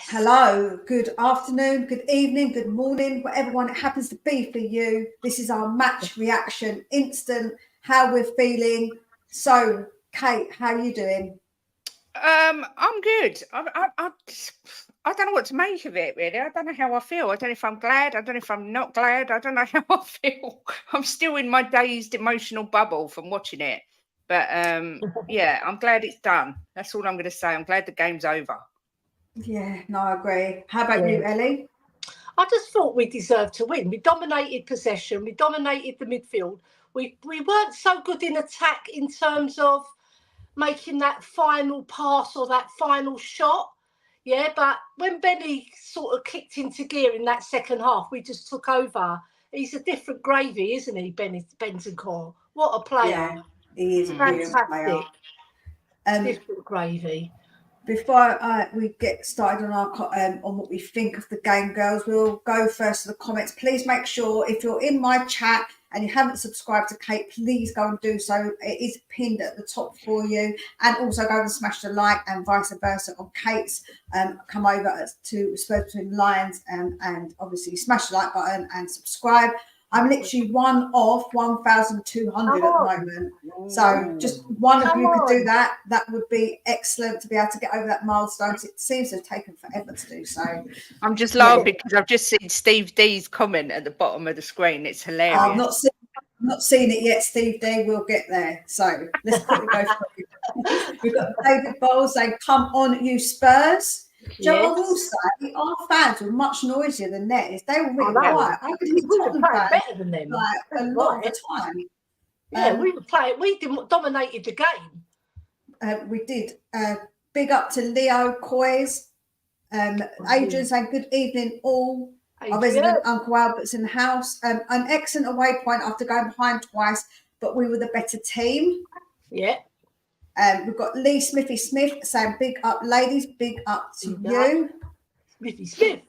Hello, good afternoon, good evening, good morning, whatever one it happens to be for you. This is our match reaction instant, how we're feeling. So, Kate, how are you doing? I'm good. I don't know what to make of it, really. I don't know how I feel. I don't know if I'm glad. I don't know if I'm not glad. I don't know how I feel. I'm still in my dazed emotional bubble from watching it. But yeah, I'm glad it's done. That's all I'm going to say. I'm glad the game's over. Yeah, no, I agree. How about Yeah. you, Ellie? I just thought we deserved to win. We dominated possession. We dominated the midfield. We weren't so good in attack in terms of making that final pass or that final shot. Yeah, but when Benny sort of kicked into gear in that second half, we just took over. He's a different gravy, isn't he, Bentancur? What a player. Yeah, he is a brilliant player. Fantastic. Different gravy. Before we get started on our on what we think of the game, girls, we'll go first to the comments. Please make sure if you're in my chat and you haven't subscribed to Kate, please go and do so. It is pinned at the top for you, and also go and smash the like and vice versa on Kate's. Come over to Spurs Between Lions and obviously smash the like button and subscribe. I'm literally one of 1,200 at the moment. So just one of you could do that. That would be excellent to be able to get over that milestone. It seems to have taken forever to do so. I'm just laughing because I've just seen Steve D's comment at the bottom of the screen. It's hilarious. I've not seen it yet, Steve D. We'll get there. So let's quickly go for it. We've got David Bowles saying, "Come on, you Spurs." Joe, I will say, our fans were much noisier than theirs. They were really quiet. I could hear Tottenham fans better than them. like a lot of the time. Yeah, we were playing. We dominated the game. We did. Big up to Leo Coys. Adrian saying, "Good evening, all." Our resident Uncle Albert's in the house. An excellent away point after going behind twice, but we were the better team. Yeah. We've got Lee Smithy Smith saying, "Big up, ladies. Big up to you." Smithy Smith.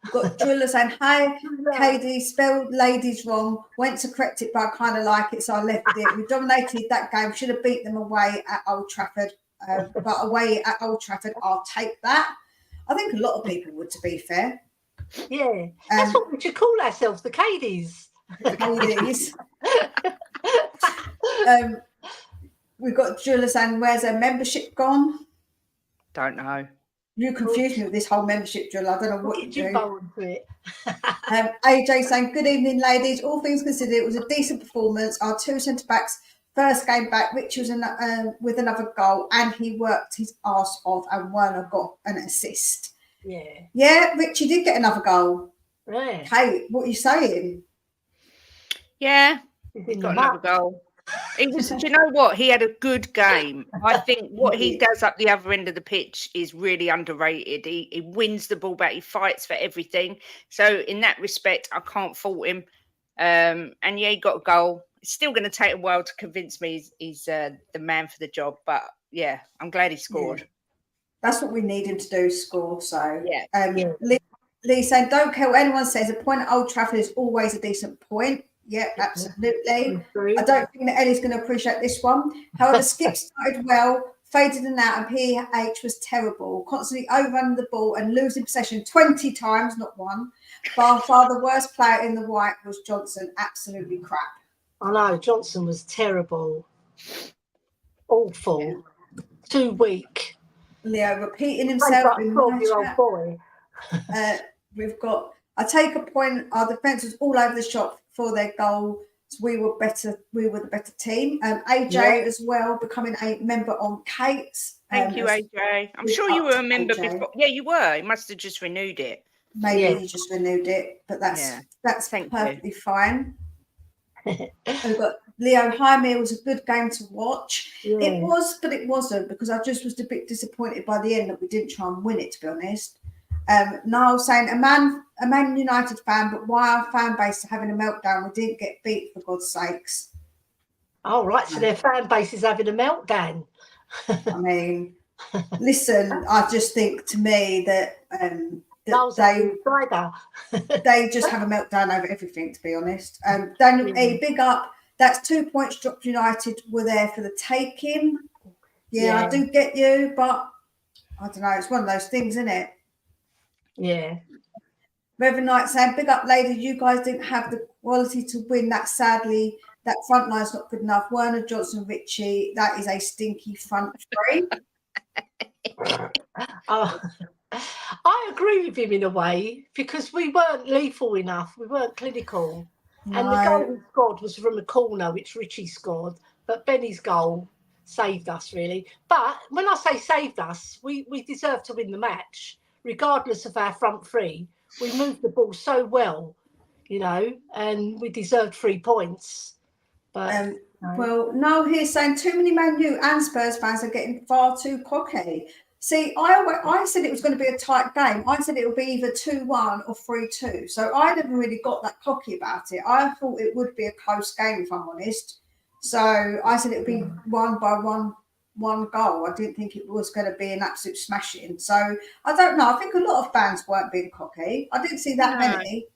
We've got Driller saying, "Hi, KD, spelled ladies wrong. Went to correct it, but I kind of like it, so I left it. We dominated that game. Should have beat them away at Old Trafford. But away at Old Trafford, I'll take that." I think a lot of people would, to be fair. Yeah. That's what we should call ourselves, the Kadies. The Kadies. We've got Driller saying, "Where's her membership gone?" Don't know. You confused me with this whole membership drill. I don't know what you do. Go into it. AJ saying, "Good evening, ladies. All things considered, it was a decent performance. Our two centre backs, first game back, Richie was with another goal, and he worked his arse off, and Werner got an assist." Yeah, Richie did get another goal. Right. Kate, what are you saying? Yeah, he got another goal. Do you know what? He had a good game. I think what he does up the other end of the pitch is really underrated. He wins the ball back. He fights for everything. So in that respect, I can't fault him. And yeah, he got a goal. It's still going to take a while to convince me he's the man for the job. But yeah, I'm glad he scored. Yeah. That's what we need him to do, score. So yeah. Lee saying, "Don't care what anyone says. A point at Old Trafford is always a decent point." Yeah, absolutely. I don't think that Ellie's going to appreciate this one. However, Skip started well, faded in and out, and PH was terrible. Constantly overrunning the ball and losing possession 20 times, not one. By far the worst player in the white was Johnson. Absolutely crap. I know, Johnson was terrible. Awful. Yeah. Too weak. Leo repeating himself. Like a 12-year-old boy. We've got, "I take a point. Our defence was all over the shop for their goal. So we were better. We were the better team." AJ as well, becoming a member on Kate's. Thank you, AJ. I'm sure you were a member before. Yeah, you were. You must have just renewed it. Maybe he just renewed it, but that's perfectly fine. We've got Leo Jaime. It was a good game to watch. Yeah. It was, but it wasn't, because I just was a bit disappointed by the end that we didn't try and win it, to be honest. Niall saying, a Man United fan, but why our fan base are having a meltdown? We didn't get beat, for God's sakes. Oh, right. So their fan base is having a meltdown. I mean, listen, I just think, to me, that they just have a meltdown over everything, to be honest. Daniel E, big up. That's 2 points dropped. United were there for the taking. Yeah, I do get you, but I don't know. It's one of those things, isn't it? Yeah. Reverend Knight saying, big up, ladies. You guys didn't have the quality to win that. Sadly, that front line's not good enough. Werner, Johnson, Ritchie, that is a stinky front three. I agree with him in a way, because we weren't lethal enough. We weren't clinical. No. And the goal we scored was from a corner, which Ritchie scored. But Benny's goal saved us, really. But when I say saved us, we deserved to win the match, regardless of our front three. We moved the ball so well, you know, and we deserved 3 points. But well, no, he's saying too many Man U and Spurs fans are getting far too cocky. See, I said it was going to be a tight game. I said it would be either 2-1 or 3-2. So I never really got that cocky about it. I thought it would be a close game, if I'm honest. So I said it would be won by one goal. I didn't think it was going to be an absolute smashing. So I don't know. I think a lot of fans weren't being cocky. I didn't see that many.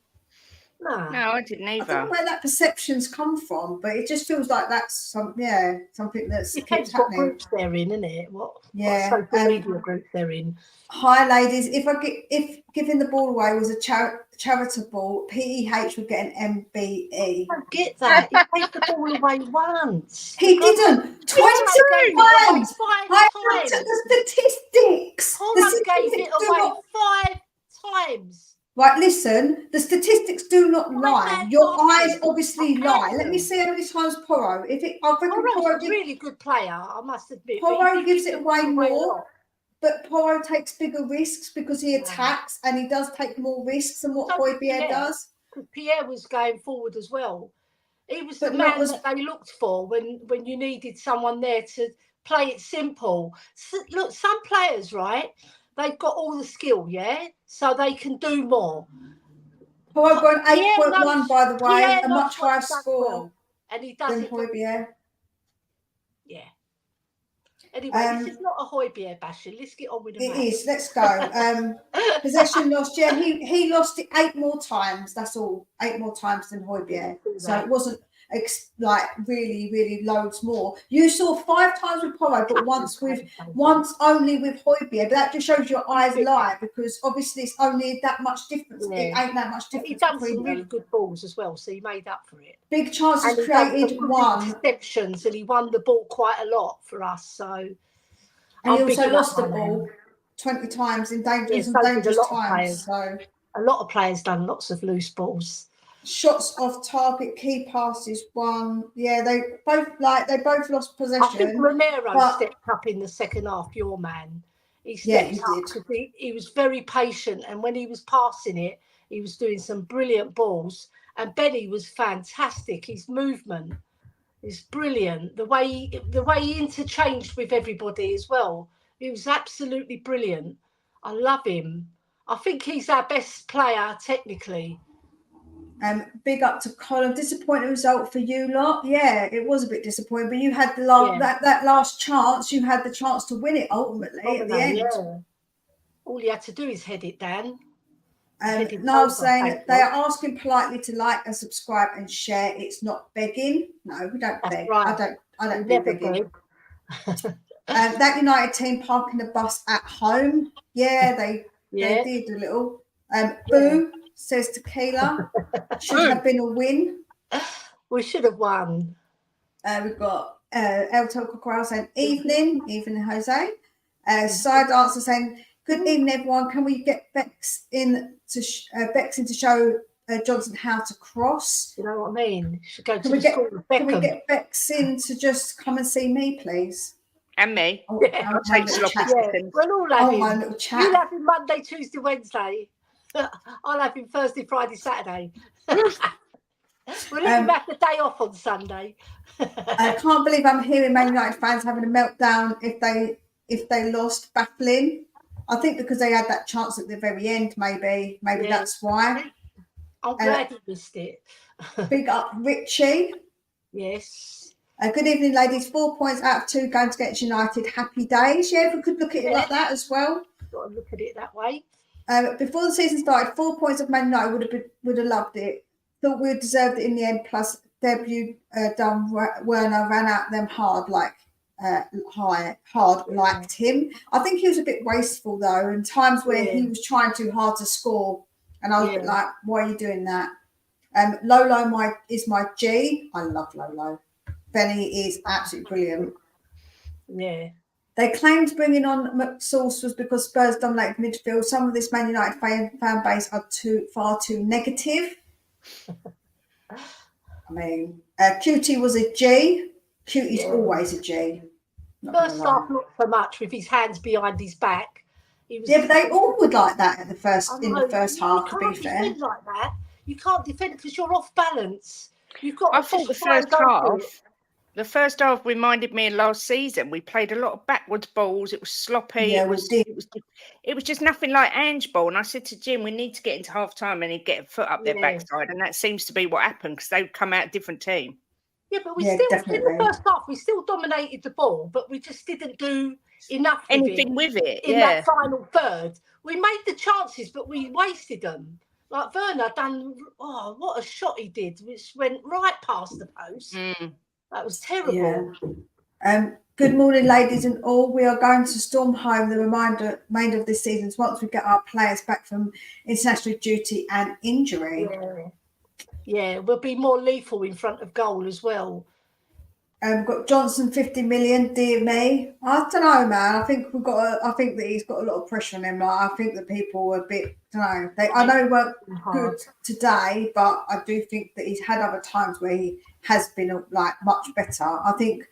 No, I didn't either. I don't know where that perception's come from, but it just feels like that's something that's depends what groups they're in, isn't it? What social media group they're in. Hi, ladies. If giving the ball away was a charitable, PEH would get an MBE. I don't get that. He gave the ball away once. He didn't. 20 times. I looked at the statistics. Holland gave it away 5 times. Right, listen, the statistics do not lie. Your eyes obviously lie. Let me see how many times Porro. Porro's a really good player, I must admit. Porro gives it away more, but Porro takes bigger risks because he attacks, and he does take more risks than what Højbjerg does. Because Pierre was going forward as well. He was the man that they looked for when you needed someone there to play it simple. So, look, some players, right, they've got all the skill, so they can do more. Porro got an 8.1, by the way, Pierre a much higher score and he does than Højbjerg. Yeah. Anyway, this is not a Højbjerg bashing. Let's get on with the match. It is. Let's go. Possession lost. Yeah, he lost it 8 more times. That's all. 8 more times than Højbjerg. So it wasn't like really, really loads more. You saw 5 times with Porro, but once only with Højbjerg. But that just shows your eyes lie, because obviously it's only that much difference. It ain't that much difference. He done some really good balls as well, so he made up for it. Big chances created, one interceptions, and he won the ball quite a lot for us. So, and he also lost the ball 20 times in dangerous times. So a lot of players done lots of loose balls. Shots off target, key passes, one. Yeah, they both lost possession. I think Romero stepped up in the second half. Your man, he stepped up because he was very patient, and when he was passing it, he was doing some brilliant balls. And Benny was fantastic. His movement is brilliant. The way he interchanged with everybody as well. He was absolutely brilliant. I love him. I think he's our best player technically. Big up to Colin. Disappointing result for you lot. Yeah, it was a bit disappointing, but you had the that last chance. You had the chance to win it ultimately at the end. Yeah. All you had to do is head it down. No, saying they are asking politely to like and subscribe and share. It's not begging. No, we don't beg. Right. I don't do begging. That United team parking the bus at home. Yeah, they did a little. Boo. Says Tequila. Should have been a win. We should have won. We've got El Toco saying evening Jose. Side answer saying good evening everyone. Can we get Bex in to show Johnson how to cross? You know what I mean? Should go to the school of Beckham. Can we get Bex in to just come and see me, please? And me. We'll all have him. My little chat. You'll have him Monday, Tuesday, Wednesday. I'll have him Thursday, Friday, Saturday. We'll let him have the day off on Sunday. I can't believe I'm hearing Man United fans having a meltdown if they lost. Baffling. I think because they had that chance at the very end, maybe that's why. I'm glad he missed it. Big up Richie. Yes. Good evening, ladies. 4 points out of 2 games against United. Happy days. Yeah, if we could look at it like that as well. Got to look at it that way. Before the season started, 4 points of Man United would have loved it. Thought we deserved it in the end. Plus, debut Werner ran out them hard like hard liked him. I think he was a bit wasteful though, and times where he was trying too hard to score, and I was a bit like, why are you doing that? Lolo is my G. I love Lolo. Benny is absolutely brilliant. Yeah. They claimed bringing on McSauce was because Spurs dominated midfield. Some of this Man United fan base are far too negative. I mean, Cutie was a G. Cutie's always a G. First half, not so much with his hands behind his back. He was but they all would like that in the first half. You To be fair, defend like that. You can't defend because you're off balance. You've got. I thought the first half reminded me of last season. We played a lot of backwards balls. It was sloppy. Yeah, it was just nothing like Ange ball. And I said to Jim, we need to get into half time and he'd get a foot up their backside. And that seems to be what happened because they've come out a different team. Yeah, but we still in the first half we still dominated the ball, but we just didn't do enough with it in that final third. We made the chances, but we wasted them. Like Werner done. Oh, what a shot he did, which went right past the post. That was terrible. Yeah. Good morning, ladies and all. We are going to storm home the remainder of this season once we get our players back from international duty and injury. Yeah, we'll be more lethal in front of goal as well. We've got Johnson, 50 million. Dear me, I don't know, man. I think that he's got a lot of pressure on him. Like, I think that people were a bit. I know he weren't good today, but I do think that he's had other times where he has been like much better. I think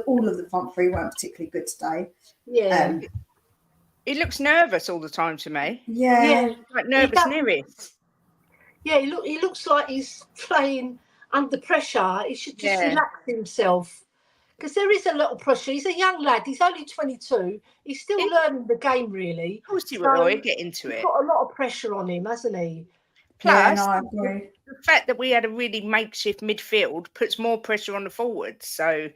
all of the front three weren't particularly good today. Yeah. He looks nervous all the time to me. Yeah. Like nervous Neris. Yeah, he looks like he's playing under pressure. He should just relax himself because there is a little pressure. He's a young lad. He's only 22. He's still learning the game, really. Of course he will. He'll get into it. He's got a lot of pressure on him, hasn't he? Plus, I agree. The fact that we had a really makeshift midfield puts more pressure on the forwards. So,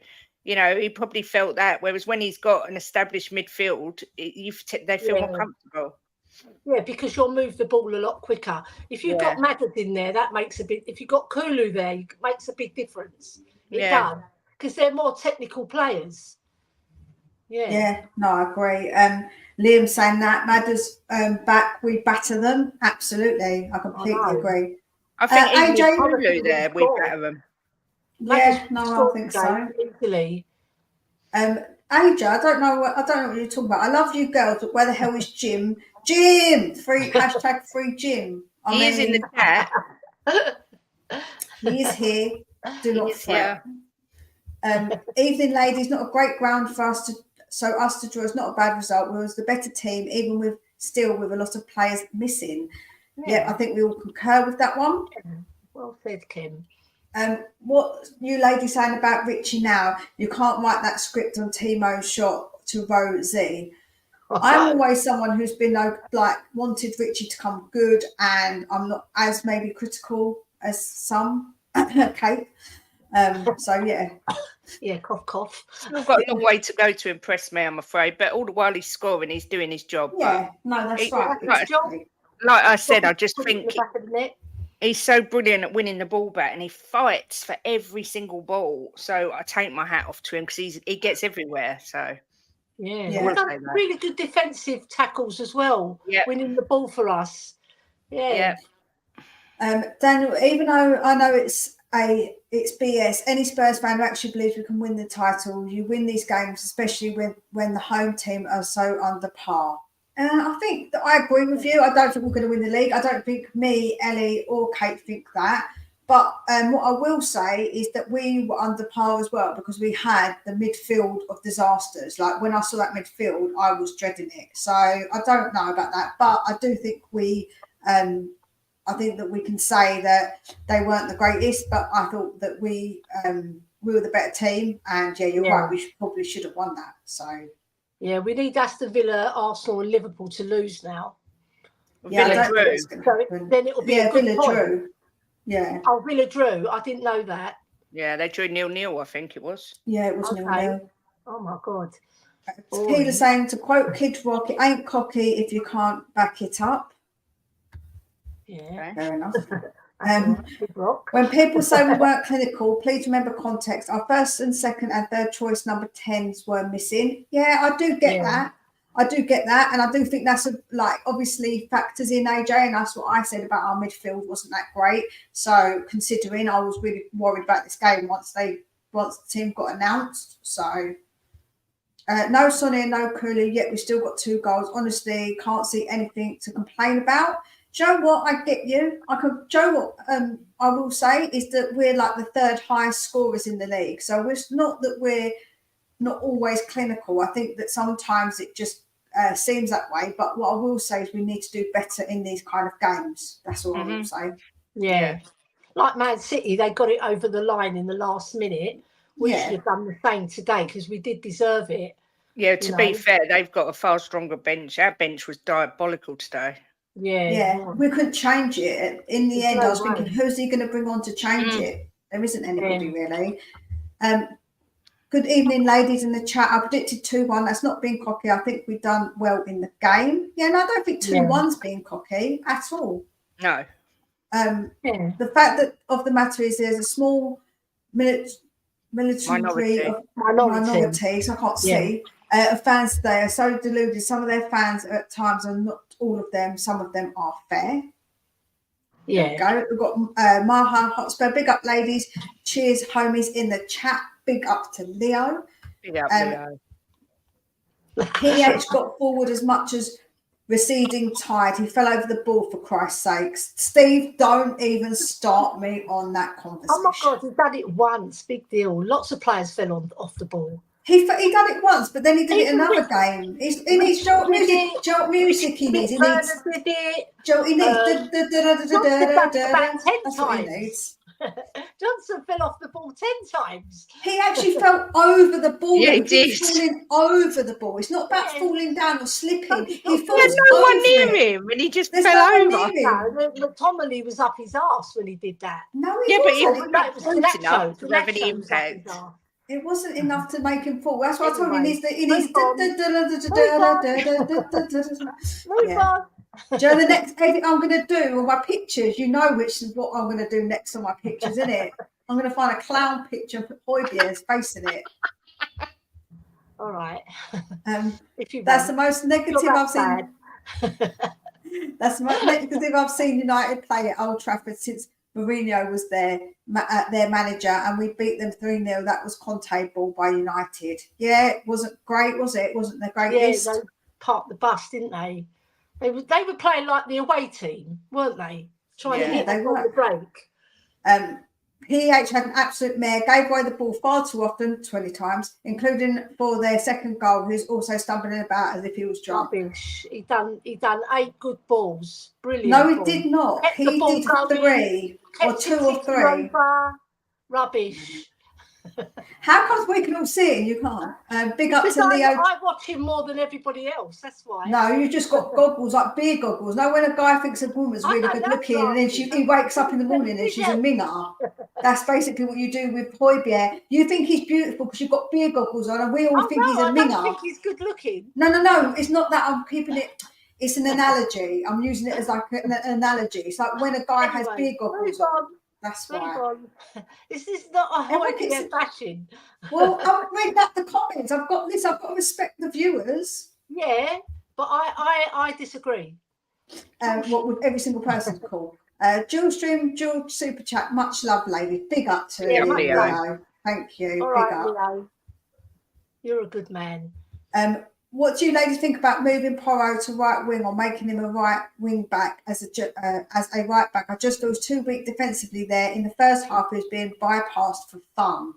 he probably felt that. Whereas when he's got an established midfield, they feel more comfortable. Yeah, because you'll move the ball a lot quicker. If you've got Madrid in there, that makes a bit. If you've got Kulu there, it makes a big difference. It does, because they're more technical players. Yeah, no, I agree. Liam saying that Madder's back, we batter them. Absolutely, I completely agree. I think AJ Kulu there, we batter them. Yeah, no, I think so. Easily. AJ, I don't know what you're talking about. I love you girls, but where the hell is Jim? Jim! Free Jim. He is in the chat. He is here. Do not fret. Evening, ladies. Not a great ground for us to draw is not a bad result. We was the better team, even with a lot of players missing. Yeah, I think we all concur with that one. Well said, Kim. What you ladies saying about Richie now? You can't write that script on Timo's shot to row Z. I'm always someone who's been wanted Richie to come good, and I'm not as maybe critical as some. Okay. So yeah, cough. Still got a long way to go to impress me, I'm afraid. But all the while he's scoring, he's doing his job. Yeah, no, that's right. Like I said, I just think he's so brilliant at winning the ball back, and he fights for every single ball. So I take my hat off to him because he gets everywhere. So he's done really good defensive tackles as well, winning the ball for us. Yeah. Daniel, even though I know it's BS, any Spurs fan who actually believes we can win the title, you win these games, especially when the home team are so under par. I think that I agree with you. I don't think we're going to win the league. I don't think me, Ellie, or Kate think that. But what I will say is that we were under par as well because we had the midfield of disasters. Like when I saw that midfield, I was dreading it. So I don't know about that, but I do think I think that we can say that they weren't the greatest, but I thought that we were the better team. And you're right, we probably should have won that. So. Yeah, we need Aston Villa, Arsenal, and Liverpool to lose now. Villa drew. So then it'll be a good Villa point. Drew. Yeah. Oh, Villa drew. I didn't know that. Yeah, they drew 0-0, I think it was. Yeah, it was 0-0. Oh my God. Peter saying, to quote Kid Rock, it ain't cocky if you can't back it up. Yeah. Fair enough. Big rock. When people say we weren't clinical, please remember context. Our first and second and third choice number 10s were missing. Yeah, I do get that. I do get that, and I do think that's obviously factors in, AJ, and that's what I said about our midfield wasn't that great. So considering, I was really worried about this game once the team got announced. So no Sonny and no Cooley, yet we still got 2 goals. Honestly, can't see anything to complain about. Do you know what? I get you. I will say is that we're like the 3rd highest scorers in the league. So it's not that we're not always clinical. I think that sometimes it just seems that way. But what I will say is we need to do better in these kind of games. That's all I will say. Yeah. Like Man City, they got it over the line in the last minute. We should have done the same today because we did deserve it. Yeah, to be fair, they've got a far stronger bench. Our bench was diabolical today. Yeah. We couldn't change it. In the end, I was thinking, who's he going to bring on to change it? There isn't anybody really. Good evening, ladies in the chat. I predicted 2-1. That's not being cocky. I think we've done well in the game. Yeah, no, I don't think 2-1's being cocky at all. No. The fact of the matter is there's a small military minority, so I can't see. Fans today are so deluded. Some of their fans at times are not all of them. Some of them are fair. We've got Maha Hotspur. Big up, ladies. Cheers, homies in the chat. Big up to Leo. Big up, Leo. PH got forward as much as receding tide. He fell over the ball, for Christ's sakes. Steve, don't even start me on that conversation. Oh my God, he's done it once. Big deal. Lots of players fell off the ball. He done it once, but then he did it another game. He needs Jolt music. He needs. About 10 times. Johnson fell off the ball 10 times. He actually fell over the ball. Yeah, he did. Falling over the ball. It's not about falling down or slipping. He falls There's no one near it. him, and he just fell over. No, McTominay was up his arse when he did that. No, he wasn't. But it was enough to have any impact. It wasn't enough to make him fall. That's why I told him he needs. Move on. Joe, the next edit I'm going to do on my pictures, you know which is what I'm going to do next on my pictures, isn't it? I'm going to find a clown picture and put Hoybier's face in it. All right. That's the most negative I've seen. That's the most negative I've seen United play at Old Trafford since Mourinho was their manager, and we beat them 3-0. That was Conte ball by United. Yeah, it wasn't great, was it? It wasn't the greatest. Yeah, they parked the bus, didn't they? They were playing like the away team, weren't they? Trying to hit them on the break. PH had an absolute mare, gave away the ball far too often, 20 times, including for their second goal, who's also stumbling about as if he was drunk. Rubbish. He done 8 good balls. Brilliant. No, he did not. Kept he did 3 or 2 or 3. Over. Rubbish. How comes we can all see it and you can't? Big up to Leo. I watch him more than everybody else. That's why. No, you just got goggles, like beer goggles. No, when a guy thinks a woman's really good looking, and then he wakes up in the morning and she's a minger. That's basically what you do with Hoybier. You think he's beautiful because you've got beer goggles on, and we all think he's a minger. I don't think he's good looking. No. It's not that. I'm keeping it. It's an analogy. I'm using it as like an analogy. It's like when a guy has beer goggles on. That's why. This is not a Hoybier bashing. Well, I'm reading up the comments. I've got this. I've got to respect the viewers. Yeah, but I disagree. What would every single person call? Dual stream, dual super chat. Much love, lady. Big up to you, Leo. Thank you. All big right, up. Leo. You're a good man. What do you ladies think about moving Porro to right wing or making him a right wing back as a right back? I just feel he was too weak defensively there. In the first half, he was being bypassed for fun.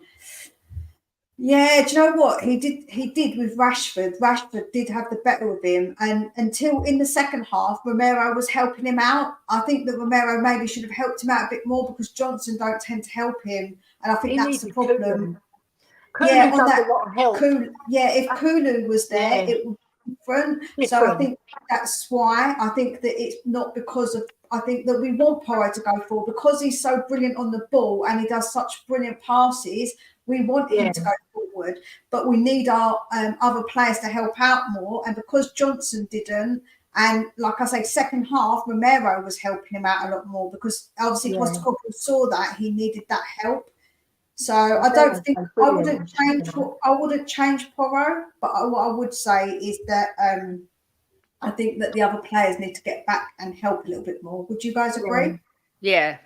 Yeah, do you know what? He did with Rashford. Rashford did have the better of him. And until in the second half, Romero was helping him out. I think that Romero maybe should have helped him out a bit more because Johnson don't tend to help him. And I think that's the problem. Kulu does a lot of help. If Kulu was there, it would be different. So I think that's why. I think that it's not because of. I think that we want Porro to go forward because he's so brilliant on the ball and he does such brilliant passes. We want him to go forward, but we need our other players to help out more. And because Johnson didn't, And like I say, second half, Romero was helping him out a lot more because obviously Postecoglou saw that he needed that help. So I don't think I wouldn't change Porro, but what I would say is that I think that the other players need to get back and help a little bit more. Would you guys agree? Yeah,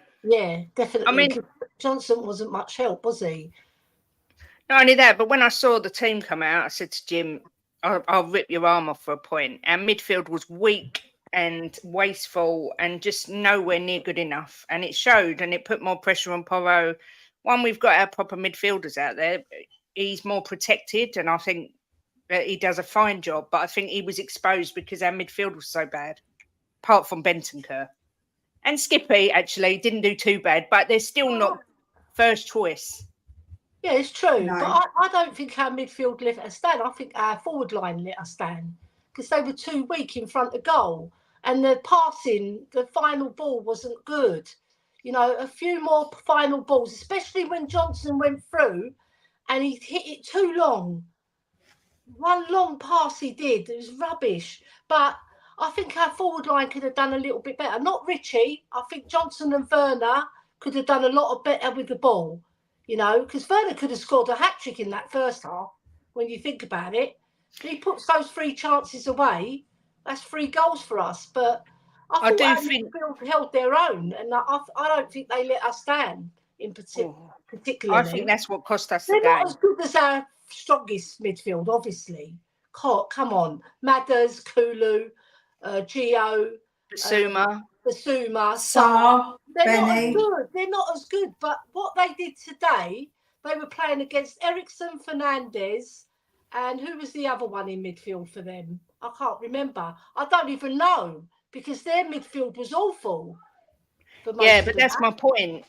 definitely. I mean, Johnson wasn't much help, was he? Not only that, but when I saw the team come out, I said to Jim, I'll rip your arm off for a point. Our midfield was weak and wasteful and just nowhere near good enough. And it showed, and it put more pressure on Porro. One, we've got our proper midfielders out there. He's more protected, and I think that he does a fine job. But I think he was exposed because our midfield was so bad, apart from Bentancur. And Skippy, actually, didn't do too bad, but they're still not first choice. Yeah, it's true. No. But I don't think our midfield let us stand. I think our forward line let us stand because they were too weak in front of goal. And the passing, the final ball wasn't good. You know, a few more final balls, especially when Johnson went through and he hit it too long. One long pass he did. It was rubbish. But I think our forward line could have done a little bit better. Not Richie. I think Johnson and Werner could have done a lot better with the ball. You know, because Werner could have scored a hat-trick in that first half, when you think about it. He puts those 3 chances away. That's 3 goals for us. But I thought our midfield held their own, and I don't think they let us stand in particular. I think that's what cost us They're the game. not as good as our strongest midfield, obviously. Come on. Madders, Kulu, Gio, Basuma, Sarr. They're Benny. not as good. They're not as good. But what they did today, they were playing against Ericsson, Fernandez, and who was the other one in midfield for them? I can't remember. I don't even know because their midfield was awful. But that's my point.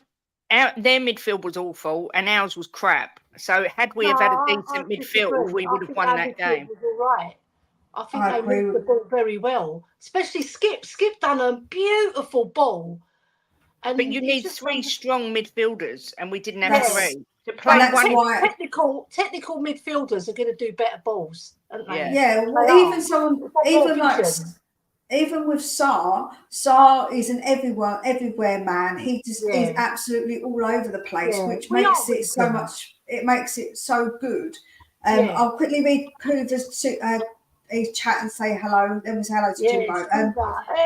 Their midfield was awful and ours was crap. So had we have had a decent midfield, we would have won that game. Was all right. I think they moved the ball very well, especially Skip. Skip done a beautiful ball. But you need 3 strong midfielders, and we didn't have 3. To play technical midfielders are going to do better balls, aren't they? Yeah, well, even with Sarr is an everywhere man. He just is absolutely all over the place, which makes it so much. It makes it so good. I'll quickly read Kuva's his chat and say hello. Then we say hello to Jimbo.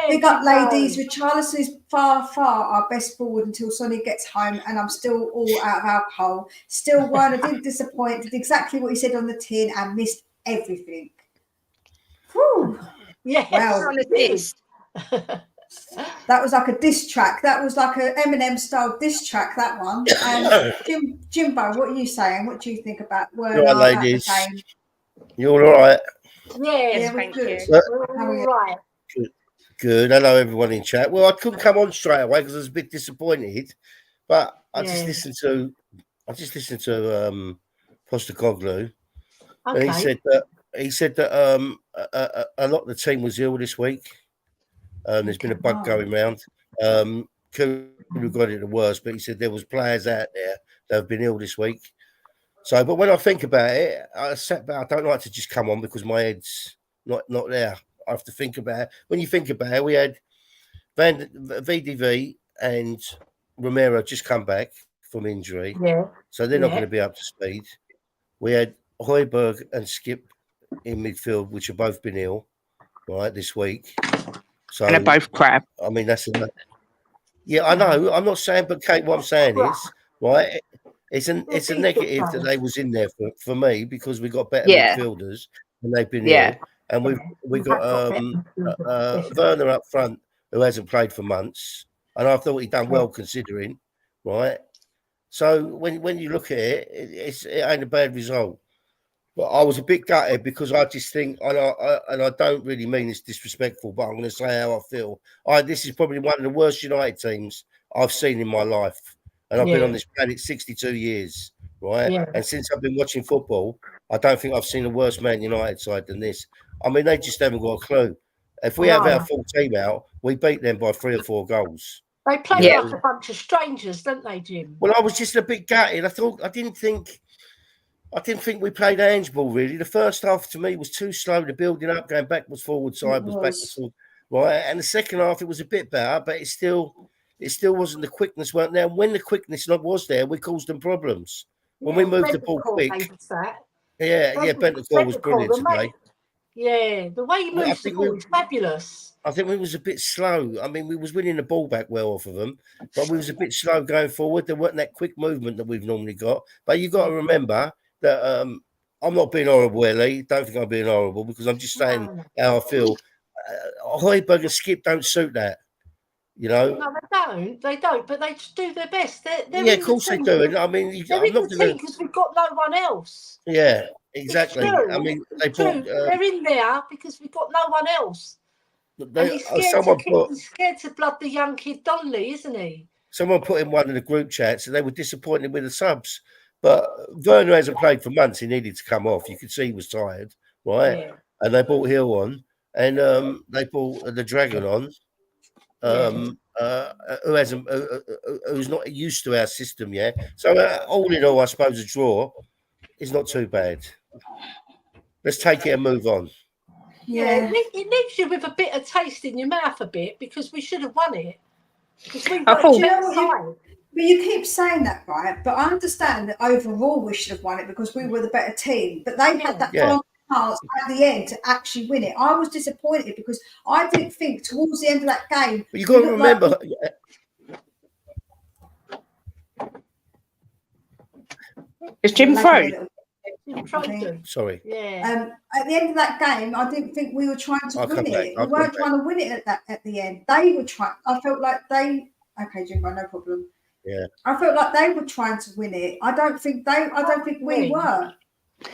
Big up, ladies. Richarlison is far our best forward until Sonny gets home, and I'm still all out of alcohol. Still, Werner didn't disappoint. Did exactly what he said on the tin and missed everything. Whew. Yeah, well, that was like a diss track. That was like an Eminem style diss track. That one. And Jimbo, what are you saying? What do you think about Werner? Right, ladies. You're all right. Yeah, thank you. We're all right. Good. Hello, everyone in chat. Well, I couldn't come on straight away because I was a bit disappointed, but I just listened to Postecoglou, and he said that a lot of the team was ill this week. There's been a bug going around. Kulu got it the worst, but he said there was players out there that have been ill this week. So, but when I think about it, I don't like to just come on because my head's not there. I have to think about it. When you think about it, we had VDV and Romero just come back from injury. Yeah. So they're not going to be up to speed. We had Højbjerg and Skip in midfield, which have both been ill, right, this week. So and they're both crap. I mean, that's enough. Yeah, I know. I'm not saying, but Kate, what I'm saying is, right, it's a negative that they was in there for me because we got better midfielders and they've been ill. And we got Werner up front who hasn't played for months. And I thought he'd done well considering, right? So when you look at it, it ain't a bad result. But I was a bit gutted because I just think, and I don't really mean this disrespectful, but I'm going to say how I feel. This is probably one of the worst United teams I've seen in my life. And I've been on this planet 62 years, right? Yeah. And since I've been watching football, I don't think I've seen a worse Man United side than this. I mean, they just haven't got a clue. If we have our full team out, we beat them by 3 or 4 goals. They play like a bunch of strangers, don't they, Jim? Well, I was just a bit gutted. I didn't think I didn't think we played handball really. The first half to me was too slow. The building up, going backwards, forwards, sideways, backwards, forward, right. And the second half it was a bit better, but it still wasn't, the quickness weren't there. And when the quickness was there, we caused them problems. When we moved the ball quick. Bentancur was brilliant today. Yeah, the way he moves the ball is fabulous. I think we was a bit slow. I mean, we was winning the ball back well off of them, but we was a bit slow going forward. There wasn't that quick movement that we've normally got. But you've got to remember that I'm not being horrible, Ellie. Don't think I'm being horrible, because I'm just saying how I feel. Højbjerg and Skip don't suit that, you know. No, they don't. But they just do their best. They're yeah, of course they do. I mean, they're in the team because we've got no one else. Yeah, exactly. I mean, they're in there because we've got no one else. And he's scared to blood the young kid Donnelly, isn't he? Someone put in one of the group chats and they were disappointed with the subs. But Werner hasn't played for months. He needed to come off. You could see he was tired, right? Yeah. And they brought Hill on, and they brought the Dragon on, who's not used to our system yet. So all in all, I suppose a draw is not too bad. Let's take it and move on. Yeah, it leaves you with a bitter taste in your mouth a bit, because we should have won it. But you keep saying that, right? But I understand that overall we should have won it because we were the better team. But they had that chance at the end to actually win it. I was disappointed because I didn't think towards the end of that game. But you got to remember. Is Jim through? Sorry. Yeah. At the end of that game, I didn't think we were trying to win it. We weren't trying to win it at the end. They were trying. I felt like they. Okay, Jimbo, no problem. Yeah. I felt like they were trying to win it. I don't think we were.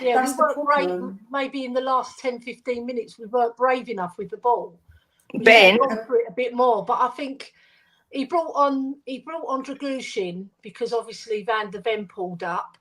Yeah, we weren't brave. Maybe in the last 10, 15 minutes, we weren't brave enough with the ball. Ben, for it a bit more, but I think he brought on Dragushin because obviously Van der Ven pulled up,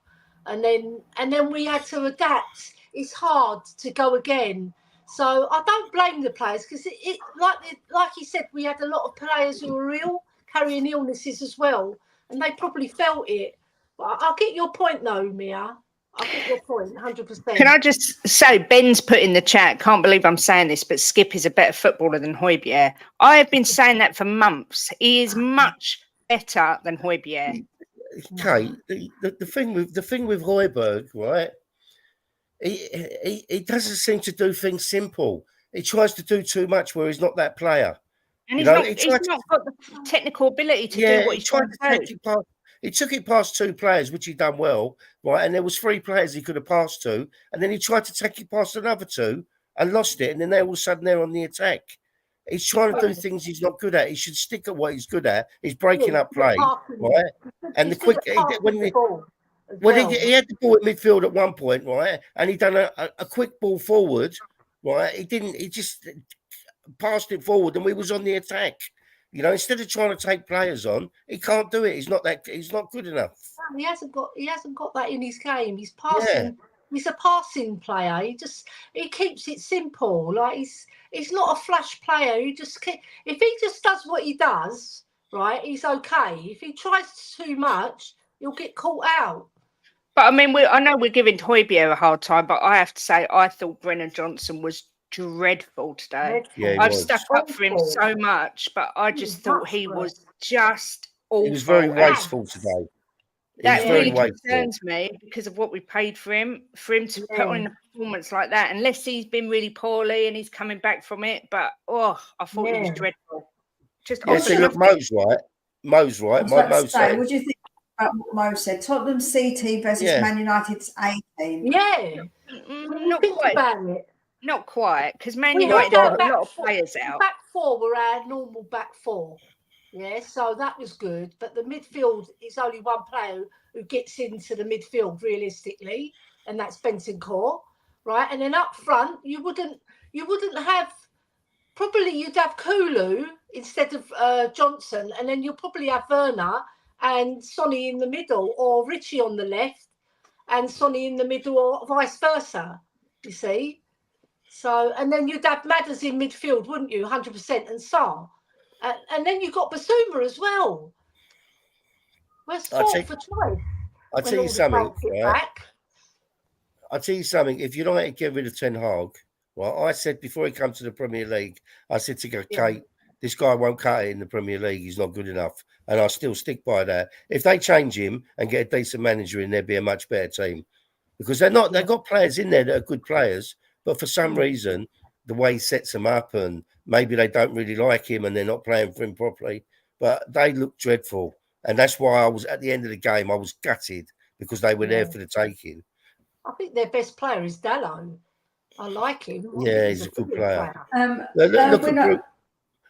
and then we had to adapt. It's hard to go again, so I don't blame the players because it like he said, we had a lot of players who were ill, carrying illnesses as well, and they probably felt it. But I'll get your point though, Mia. I get your point, 100%. Can I just say, Ben's put in the chat, can't believe I'm saying this, but Skip is a better footballer than Højbjerg. I have been saying that for months. He is much better than Højbjerg. Okay, the thing with Højbjerg, right? He doesn't seem to do things simple. He tries to do too much where he's not that player. And he's not got the technical ability to do what he's trying to do. He took it past two players, which he done well, right? And there was three players he could have passed to, and then he tried to take it past another two and lost it, and then all of a sudden they're on the attack. He's trying to do things he's not good at. He should stick at what he's good at. He's breaking up play, right? And the quick he had the ball in midfield at one point, right? And he done a quick ball forward, right? He just passed it forward, and we was on the attack. You know, instead of trying to take players on, he can't do it. He's not good enough. He hasn't got that in his game. He's passing. Yeah. He's a passing player. He keeps it simple. Like he's not a flash player. If he just does what he does, right, he's okay. If he tries too much, he'll get caught out. But I mean, I know we're giving Højbjerg a hard time, but I have to say, I thought Brennan Johnson was dreadful today. Yeah, I've stuck up for him so much, but I just thought he was just awful. He was very wasteful today. That really concerns me because of what we paid for him. For him to put on a performance like that, unless he's been really poorly and he's coming back from it. But I thought he was dreadful. Just see, look, Mo's right. Mo's right. What do you think about what Mo said? Tottenham C team versus Man United's A team. Yeah, not quite. About it. Not quite, because Man United got a lot of players out. Back four were our normal back four. Yeah, so that was good. But the midfield is only one player who gets into the midfield realistically, and that's Bentancur, right? And then up front, you wouldn't have. Probably you'd have Kulu instead of Johnson, and then you'll probably have Werner and Sonny in the middle, or Richie on the left and Sonny in the middle, or vice versa. You see. So, and then you'd have Madders in midfield, wouldn't you? 100%, and Sarr. And then you've got Basuma as well. Where's four for choice? I'll tell you something. Right? I'll tell you something. If United get rid of Ten Hag, well, I said before he comes to the Premier League, I said to Kate, this guy won't cut it in the Premier League. He's not good enough. And I still stick by that. If they change him and get a decent manager in, they'd be a much better team. Because they've got players in there that are good players, but for some reason, the way he sets them up, and maybe they don't really like him and they're not playing for him properly, but they look dreadful. And that's why I was, at the end of the game, I was gutted because they were there for the taking. I think their best player is Dallo. I like him. He's a good player. Look at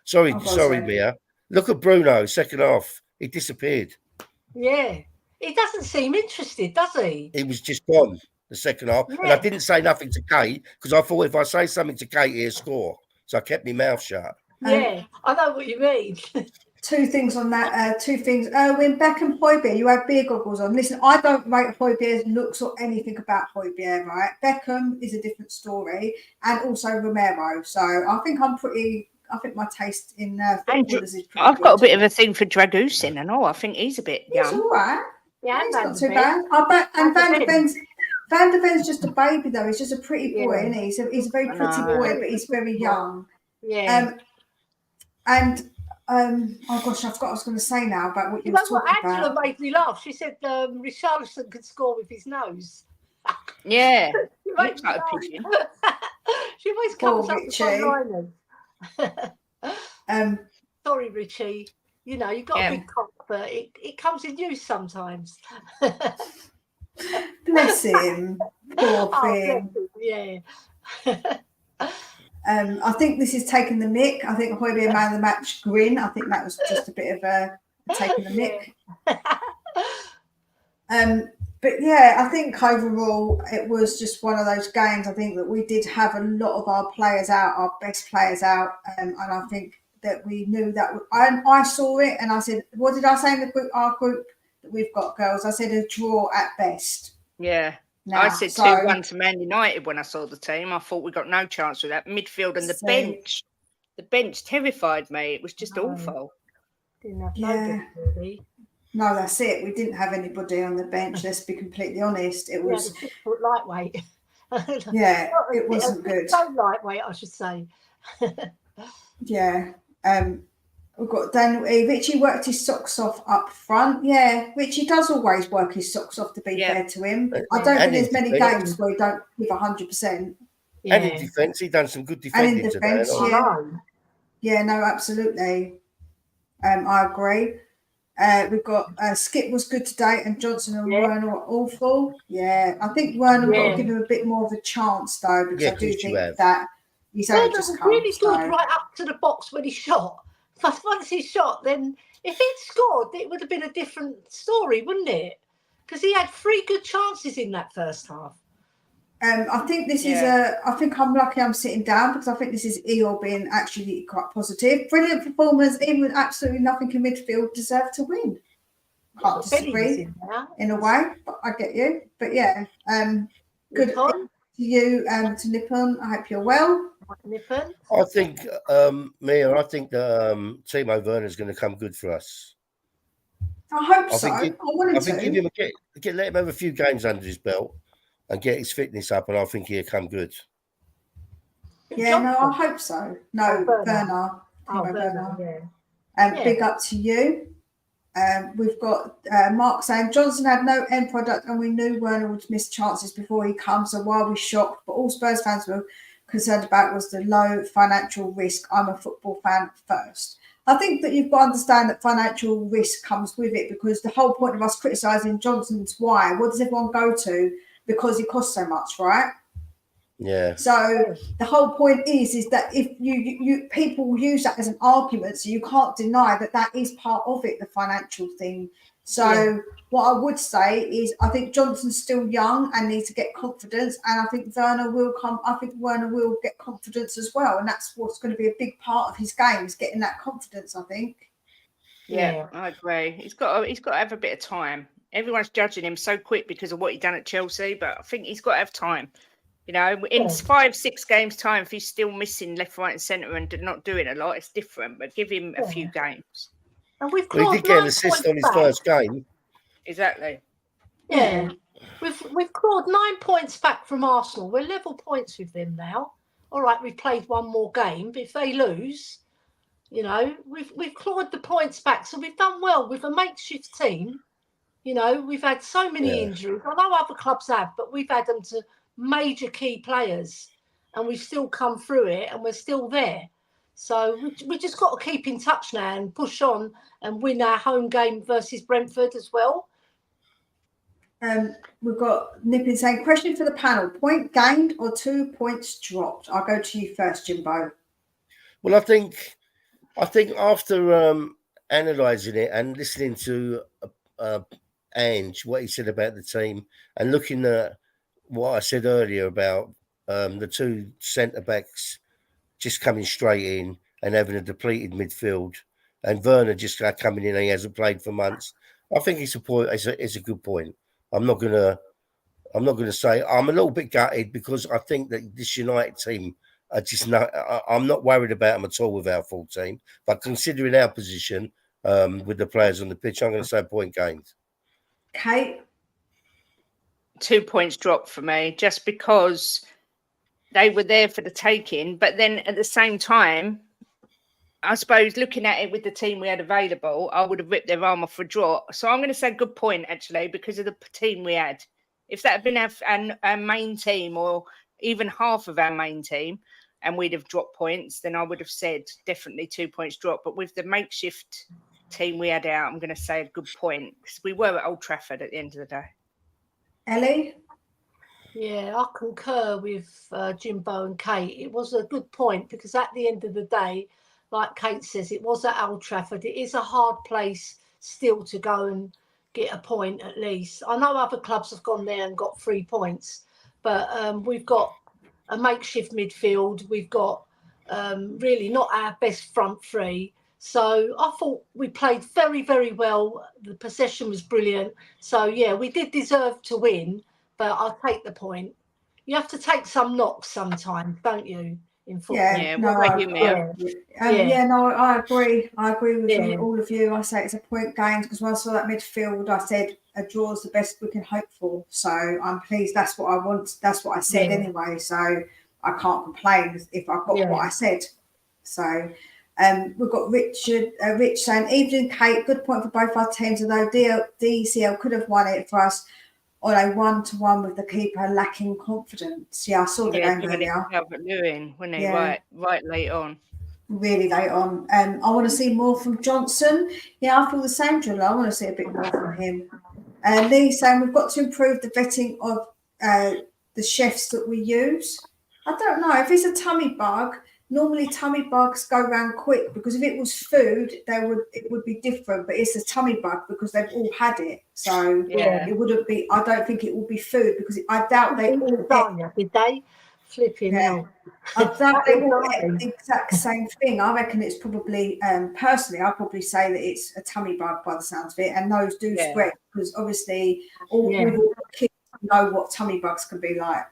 sorry, Mia. Look at Bruno, second half. He disappeared. Yeah. He doesn't seem interested, does he? He was just gone the second half. Yeah. And I didn't say nothing to Kate because I thought if I say something to Kate, he'll score. So I kept my mouth shut. Yeah, I know what you mean. Two things on that. When Beckham Højbjerg, you have beer goggles on. Listen, I don't rate Højbjerg's looks or anything about Højbjerg, right? Beckham is a different story, and also Romero. So I think my taste in footballers is pretty I've got a bit of a thing for Dragusin and all. I think he's a bit young. He's all right. Yeah, he's not too bad. And Van de Ven's just a baby, though. He's just a pretty boy, isn't he? He's a very pretty boy, but he's very young. Yeah. Oh gosh, I forgot what I was going to say now about what you were talking about. Angela made me laugh. She said Richarlison could score with his nose. Yeah, looks like a pigeon. She always comes up with one-liners. Sorry, Richie. You know, you've got a big cock, but it comes in use sometimes. Bless him. Poor thing. Yeah. I think this is taking the mick. I think Højbjerg man of the match grin. I think that was just a bit of a taking the mick. But yeah, I think overall it was just one of those games. I think that we did have a lot of our players out, our best players out, and I think that we knew that. I saw it and I said, what did I say in the group? Our group that we've got, girls. I said a draw at best. Yeah. Now, I said 2-1 to Man United when I saw the team. I thought we got no chance with that midfield and the bench. The bench terrified me. It was just awful. Didn't have nobody. No, that's it. We didn't have anybody on the bench. Let's be completely honest. It was 6 foot lightweight. Yeah, it wasn't good. So lightweight, I should say. Yeah. We've got Daniel E. Richie worked his socks off up front. Yeah, Richie does always work his socks off, to be fair to him. I don't think there's many games where he don't give 100%. Yeah. And in defence, he done some good defending. And in defence, yeah, no, absolutely. I agree. We've got Skip was good today, and Johnson and Werner were awful. Yeah, I think Werner got to give him a bit more of a chance, though, because I do think that he's only just come. Really good right up to the box when he shot. Once he shot, then if he'd scored, it would have been a different story, wouldn't it? Because he had 3 good chances in that first half. I think this is I think I'm lucky I'm sitting down because I think this is Eeyore being actually quite positive. Brilliant performance, even with absolutely nothing in midfield, deserved to win. Can't disagree in a way, but I get you. But yeah, good to you, to Nippon. I hope you're well. Nippon. I think, Mia, I think that Timo Werner is going to come good for us. I hope so. I think give him let him have a few games under his belt and get his fitness up, and I think he'll come good. Yeah, no, I hope so. No, Werner. Werner. Big up to you. We've got Mark saying Johnson had no end product, and we knew Werner would miss chances before he comes. So why are we shocked? But all Spurs fans were concerned about was the low financial risk. I'm a football fan first. I think that you've got to understand that financial risk comes with it, because the whole point of us criticising Johnson's why. What does everyone go to? Because it costs so much, right? Yeah. So the whole point is that if you people use that as an argument, so you can't deny that is part of it, the financial thing. So what I would say is I think Johnson's still young and needs to get confidence, and I think Werner will come. I think Werner will get confidence as well, and that's what's going to be a big part of his game, is getting that confidence, I think. Yeah, I agree. He's got to have a bit of time. Everyone's judging him so quick because of what he done at Chelsea, but I think he's got to have time. You know, in 5-6 games' time, if he's still missing left, right, and centre and not doing a lot, it's different. But give him a few games. And we've he did get an assist on his first game. Exactly. Yeah. We've clawed 9 points back from Arsenal. We're level points with them now. All right, we've played one more game, but if they lose, you know, we've clawed the points back. So we've done well with a makeshift team. You know, we've had so many injuries. I know other clubs have, but we've had them to major key players, and we've still come through it, and we're still there. So we just got to keep in touch now and push on and win our home game versus Brentford as well. We've got Nippin saying, question for the panel: point gained or 2 points dropped? I'll go to you first, Jimbo. Well, I think after analysing it and listening to Ange, what he said about the team, and looking at what I said earlier about the two centre backs just coming straight in and having a depleted midfield, and Werner just coming in and he hasn't played for months. I think it's a point. It's a good point. I'm not gonna say I'm a little bit gutted because I think that this United team are just not. I'm not worried about them at all with our full team, but considering our position with the players on the pitch, I'm going to say point gained. Kate? 2 points dropped for me just because they were there for the taking. But then at the same time, I suppose looking at it with the team we had available, I would have ripped their arm off for a draw. So I'm going to say good point, actually, because of the team we had. If that had been our main team or even half of our main team and we'd have dropped points, then I would have said definitely 2 points drop. But with the makeshift team we had out, I'm going to say a good point because we were at Old Trafford at the end of the day. Ellie? Yeah, I concur with Jimbo and Kate. It was a good point because at the end of the day, like Kate says, it was at Old Trafford. It is a hard place still to go and get a point at least. I know other clubs have gone there and got 3 points, but we've got a makeshift midfield. We've got really not our best front three. So I thought we played very, very well. The possession was brilliant. So, yeah, we did deserve to win, but I'll take the point. You have to take some knocks sometimes, don't you, in football? Yeah, no, I agree. I agree with all of you. I say it's a point gained because when I saw that midfield, I said a draw is the best we can hope for. So I'm pleased. That's what I want. That's what I said anyway. So I can't complain if I've got what I said. So we've got Rich saying, evening, Kate, good point for both our teams, although DCL could have won it for us on a 1-to-1 with the keeper lacking confidence. Yeah, I saw the game earlier. Lewin, when he right late on. Really late on. I want to see more from Johnson. Yeah, I feel the same, Jill. I want to see a bit more from him. Lee saying we've got to improve the vetting of the chefs that we use. I don't know. If it's a tummy bug, normally tummy bugs go around quick because if it was food, it would be different. But it's a tummy bug because they've all had it, so it wouldn't be. I don't think it will be food because I doubt they all did they flipping out. I doubt they all get the exact same thing. I reckon it's probably personally, I'd probably say that it's a tummy bug by the sounds of it, and those do spread because obviously all kids know what tummy bugs can be like.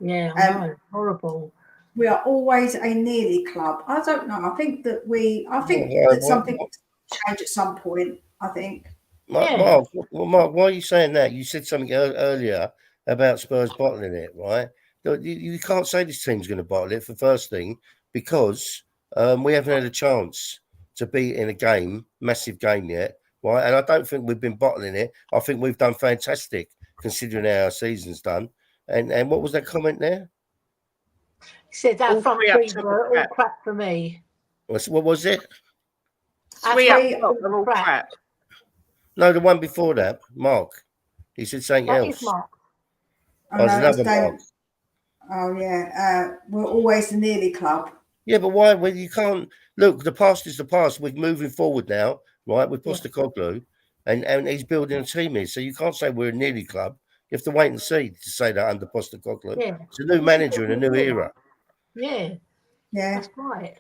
Yeah, I know. Horrible. We are always a nearly club. I don't know. I think that something will change at some point. I think. Mark, why are you saying that? You said something earlier about Spurs bottling it, right? You can't say this team's going to bottle it for first thing because we haven't had a chance to be in a massive game yet, right? And I don't think we've been bottling it. I think we've done fantastic considering how our season's done. And what was that comment there? He said that front three were all crap for me. What was it? Three up top are all crap. No, the one before that, Mark. He said something else. Is Mark. There's another Mark. Oh yeah, we're always the nearly club. Yeah, but why? Well, you can't look. The past is the past. We're moving forward now, right? With Postecoglou, and he's building a team here. So you can't say we're a nearly club. You have to wait and see to say that under Postecoglou. Yeah. It's a new manager and a new era. Yeah, that's right.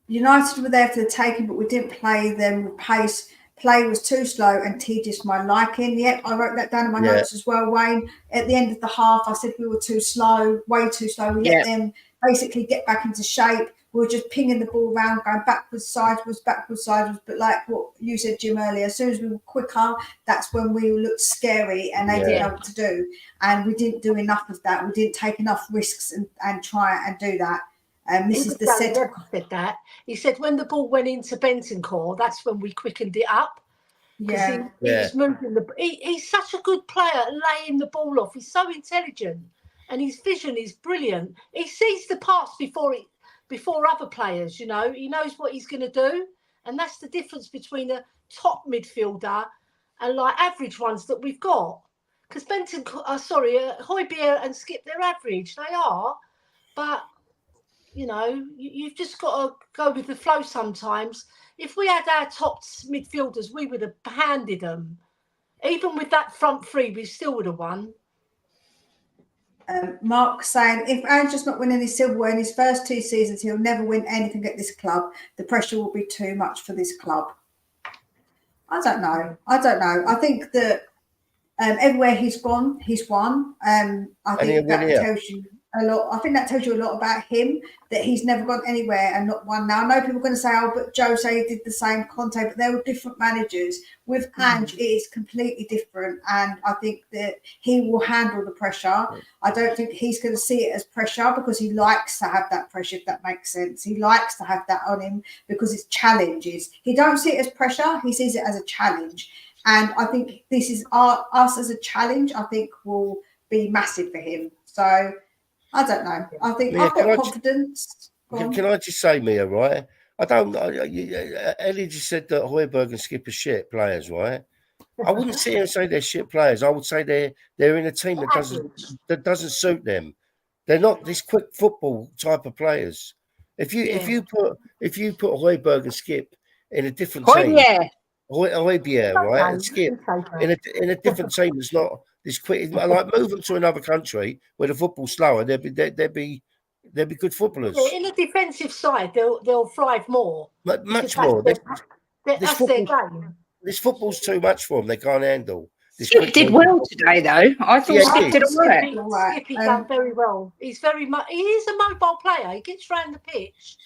United were there for the taking, but we didn't play them with pace. Play was too slow and tedious for my liking. Yep, I wrote that down in my notes as well, Wayne. At the end of the half, I said we were too slow, way too slow. We let them basically get back into shape. we were just pinging the ball around, going backwards, sideways. But like what you said, Jim, earlier, as soon as we were quicker, that's when we looked scary and they didn't know what to do. And we didn't do enough of that. We didn't take enough risks and try and do that. This is the said that. He said when the ball went into Bentancur, that's when we quickened it up. Because he was moving he's such a good player at laying the ball off. He's so intelligent and his vision is brilliant. He sees the pass before other players, you know. He knows what he's going to do. And that's the difference between a top midfielder and like average ones that we've got. Because Hojbjerg and Skip, they're average. They are. But, you know, you've just got to go with the flow sometimes. If we had our top midfielders, we would have handed them. Even with that front three, we still would have won. Mark saying, if Aaron's just not winning his silverware in his first 2 seasons, he'll never win anything at this club. The pressure will be too much for this club. I don't know. I think that everywhere he's gone, he's won. I think that tells you a lot. I think that tells you a lot about him, that he's never gone anywhere and not won. Now, I know people are going to say, oh, but Jose did the same, Conte, but they were different managers. With Ange, it is completely different. And I think that he will handle the pressure. I don't think he's going to see it as pressure because he likes to have that pressure, if that makes sense. He likes to have that on him because it's challenges. He don't see it as pressure. He sees it as a challenge. And I think this is us as a challenge, I think will be massive for him. So I don't know. I think I've got confidence. Can I just say, Mia, right? Ellie just said that Hojbjerg and Skip are shit players, right? I wouldn't sit here and say they're shit players. I would say they're in a team that doesn't suit them. They're not this quick football type of players. If you put Hojbjerg and Skip in a different team, Hojbjerg, right, and Skip in a different team that's not this quick, like move them to another country where the football's slower. They'd be good footballers. Yeah, in a defensive side, they'll thrive more. Much more. That's their game. This football's too much for them. They can't handle. Skip did well today, though. I thought Skip did all right. Skip done very well. He is a mobile player. He gets around the pitch.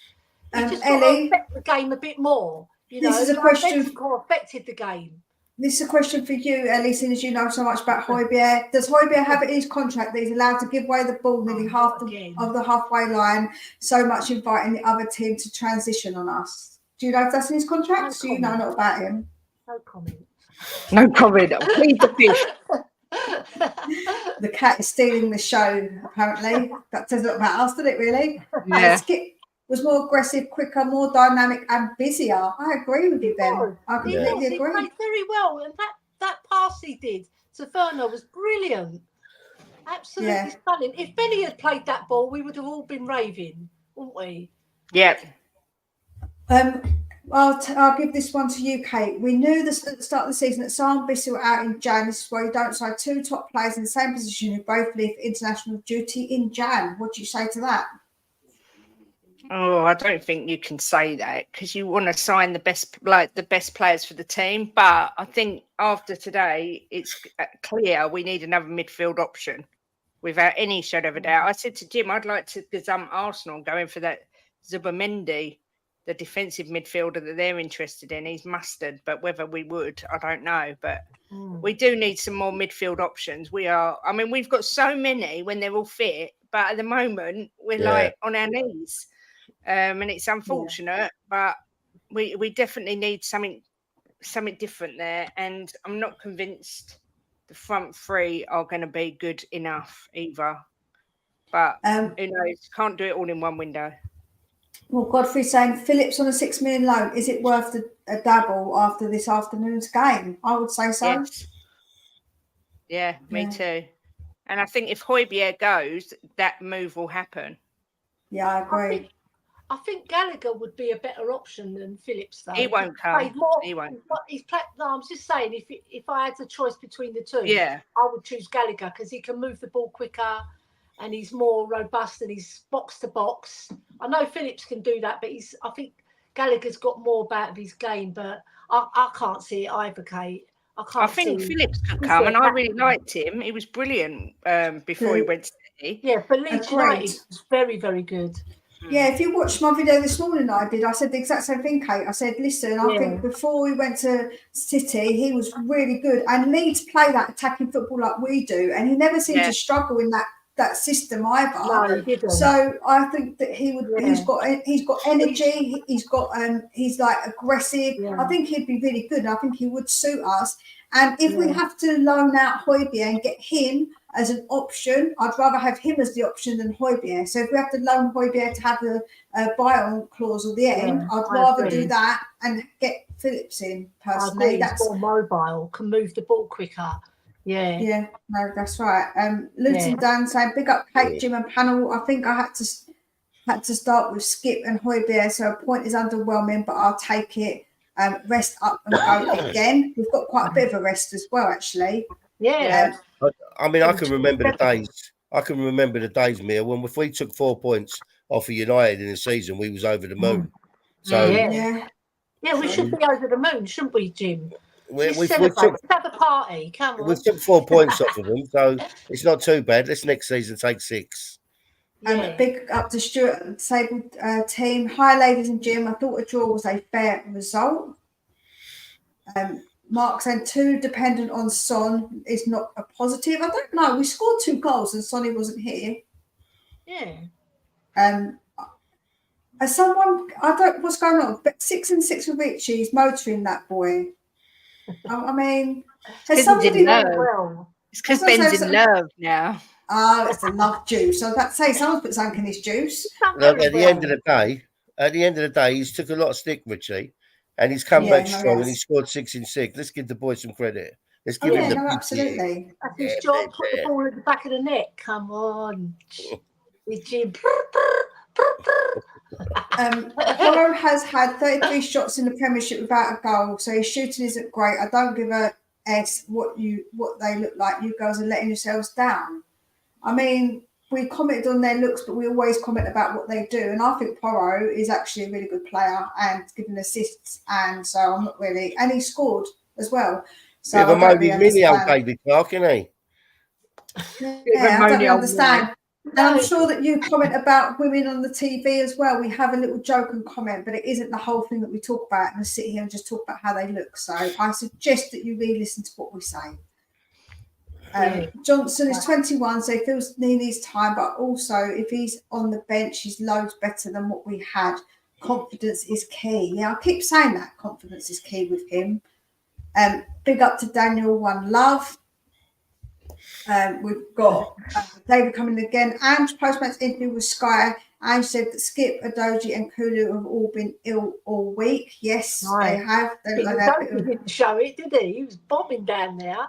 He just got to affect the game a bit more. You know, this is a question. Affected the game. This is a question for you, Ellie, since you know so much about Hojbjerg. Does Hojbjerg have it in his contract that he's allowed to give away the ball nearly half of the halfway line, so much inviting the other team to transition on us? Do you know if that's in his contract? Do you know not about him? No comment. No comment. Please the fish. The cat is stealing the show, apparently. That says a lot about us, doesn't it, really? Yeah. Skip was more aggressive, quicker, more dynamic and busier. I agree with you, Ben. I completely agree. He played very well. And that pass he did to Werner was brilliant. Absolutely stunning. If Benny had played that ball, we would have all been raving, wouldn't we? Yeah. I'll give this one to you, Kate. We knew at the start of the season that Sam Bissell were out in Jan. This is why you don't sign 2 top players in the same position who both leave international duty in Jan. What do you say to that? Oh, I don't think you can say that because you want to sign the best players for the team. But I think after today, it's clear we need another midfield option without any shadow of a doubt. I said to Jim, I'd like to gazump Arsenal going for that Zubimendi, the defensive midfielder that they're interested in. He's mustard, but whether we would, I don't know. But we do need some more midfield options. We've got so many when they're all fit, but at the moment, we're like on our knees. And it's unfortunate, but we definitely need something different there. And I'm not convinced the front three are going to be good enough either. But who knows? Can't do it all in one window. Well, Godfrey's saying Phillips on a $6 million loan. Is it worth a dabble after this afternoon's game? I would say so. Yes. Yeah, me too. And I think if Hojbjerg goes, that move will happen. Yeah, I agree. I think Gallagher would be a better option than Phillips, though. He won't come. He won't. No, I'm just saying, if I had a choice between the two, I would choose Gallagher because he can move the ball quicker and he's more robust and he's box to box. I know Phillips can do that, but I think Gallagher's got more about his game, but I can't see it either, Kate. I think Phillips could come, and I really liked him. He was brilliant before he went to City. Yeah, but Leeds United was very, very good. Yeah, if you watched my video this morning I said the exact same thing, Kate. I said, listen, I think before we went to City, he was really good. And Leeds play that attacking football like we do. And he never seemed to struggle in that system either. No, he didn't. So I think that he would he's got energy, he's like aggressive. Yeah. I think he'd be really good. I think he would suit us. And if we have to loan out Hotspur and get him as an option, I'd rather have him as the option than Hotspur. So if we have to loan Hotspur to have a buy-on clause at the end, I'd rather do that and get Phillips in personally. That's more mobile, can move the ball quicker. Yeah. Yeah, no, that's right. Luton Dan saying, big up Kate, Jim and panel. I think I had to start with Skip and Hotspur, so a point is underwhelming, but I'll take it. Rest up and go again. We've got quite a bit of a rest as well, actually. Yeah. I mean, I can remember the days, Mia, when if we took 4 points off of United in the season, we was over the moon. So we should be over the moon, shouldn't we, Jim? We celebrate. Let's have a party. Come on. We took 4 points off of them, so it's not too bad. Let's next season take 6. Big up to Stuart and the disabled team. Hi, ladies and Jim. I thought a draw was a fair result. Mark saying too dependent on Son is not a positive. I don't know. We scored 2 goals and Sonny wasn't here. Yeah. As someone, I don't what's going on, but 6 and 6 with Richie is motoring that boy. I mean, has somebody it's because Ben's in love now. Oh, it's the love juice. I was about to say someone's put something in his juice. Look, at the end of the day, he's took a lot of stick, Richie, and he's come back strong and he scored 6 and 6. Let's give the boy some credit. Let's give him the absolutely. That's his job. Put the ball at the back of the net. Come on, Jim. Porro has had 33 shots in the Premiership without a goal, so his shooting isn't great. I don't give a S what they look like. You guys are letting yourselves down. I mean, we commented on their looks, but we always comment about what they do. And I think Porro is actually a really good player and giving assists, and so I'm not really. And he scored as well. So I don't really understand. David Clark, isn't he? Yeah, I don't understand. And I'm sure that you comment about women on the TV as well. We have a little joke and comment, but it isn't the whole thing that we talk about and sit here and just talk about how they look. So I suggest that you really listen to what we say. Johnson is 21, so he feels he needs time, but also if he's on the bench, he's loads better than what we had. Confidence is key. Yeah, I keep saying that. Confidence is key with him. Big up to Daniel, one love. We've got David coming again. Ange Postman's interview with Sky. Ange said that Skip, Adoji, and Kulu have all been ill all week. Yes, they have. They didn't show it, did he? He was bombing down there.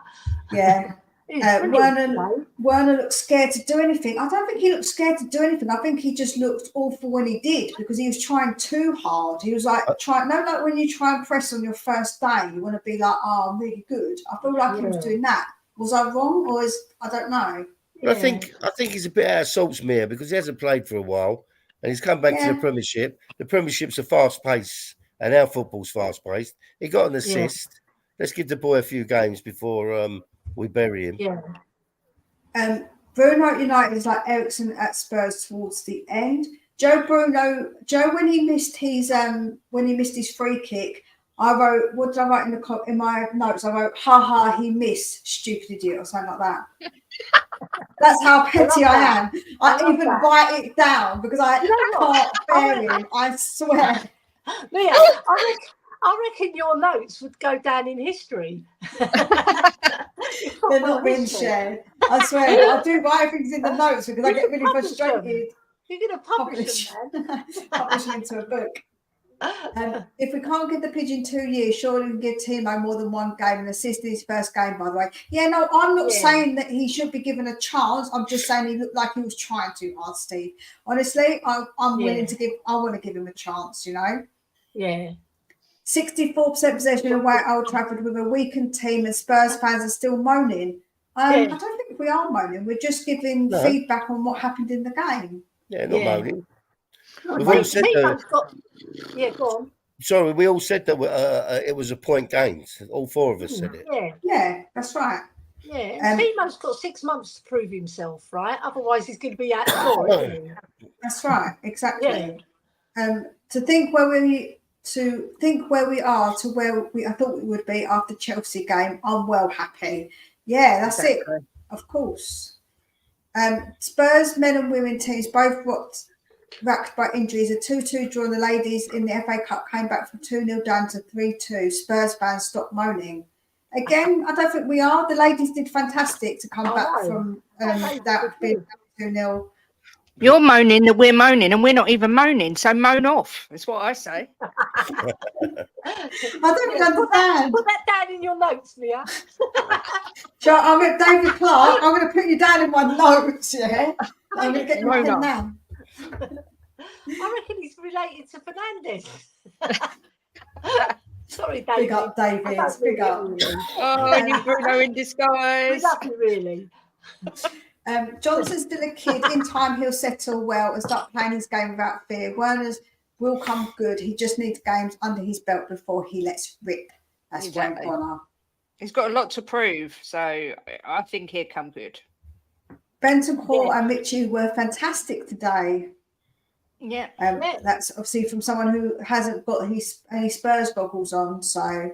Yeah. Werner looked scared to do anything. I don't think he looked scared to do anything. I think he just looked awful when he did because he was trying too hard. He was like like when you try and press on your first day, you want to be like, oh, I'm really good. I feel like he was doing that. Was I wrong, or I don't know? Yeah. I think he's a bit out of sorts, Mia, because he hasn't played for a while, and he's come back to the Premiership. The Premiership's a fast pace, and our football's fast paced. He got an assist. Yeah. Let's give the boy a few games before we bury him. Yeah. Bruno United is like Ericsson at Spurs towards the end. Joe, when he missed his free kick. I wrote, what did I write in my notes? I wrote, ha, he missed, stupid idiot, or something like that. That's how petty I am. I even write it down because I can't bear him, I swear. Mia, I reckon your notes would go down in history. They're not being shared. I swear, I do write things in the notes because I get really frustrated. You're going to publish them, publish them into a book. If we can't get the pigeon 2 years, surely we can give Timo more than one game and assist in his first game, by the way. Yeah, no, I'm not saying that he should be given a chance. I'm just saying he looked like he was trying too hard, Steve. Honestly, I'm willing to I want to give him a chance, you know? Yeah. 64% possession away at Old Trafford with a weakened team and Spurs fans are still moaning. I don't think we are moaning. We're just giving feedback on what happened in the game. Yeah, not moaning. We've all said that. Go on. Sorry, we all said that it was a point gained. All 4 of us said it. Yeah, that's right. Yeah, and Timo's got 6 months to prove himself, right? Otherwise, he's going to be out the door, isn't he? That's right, exactly. To think where we are to where I thought we would be after Chelsea game, I'm well happy. Yeah, that's it. Of course. Spurs men and women teams both racked by injuries. A 2-2 draw. The ladies in the FA Cup came back from 2-0 down to 3-2. Spurs fans stopped moaning. Again, I don't think we are. The ladies did fantastic to come back from that being 2-0. You're moaning that we're moaning, and we're not even moaning. So moan off. That's what I say. I don't understand. Put that down in your notes, Mia. I'm at David Clark. I'm going to put you down in my notes. Yeah, I'm going to get your pen down. I reckon he's related to Fernandez. Sorry, David. Big up, David. Big up. Really. Oh, you Bruno in disguise. We love you, really. Johnson's still a kid. In time, he'll settle well and start playing his game without fear. Werner's will come good. He just needs games under his belt before he lets rip. That's exactly. Wayne. He's got a lot to prove, so I think he'll come good. Benton Hall and Mitchie were fantastic today. Yeah. That's obviously from someone who hasn't got any Spurs goggles on. So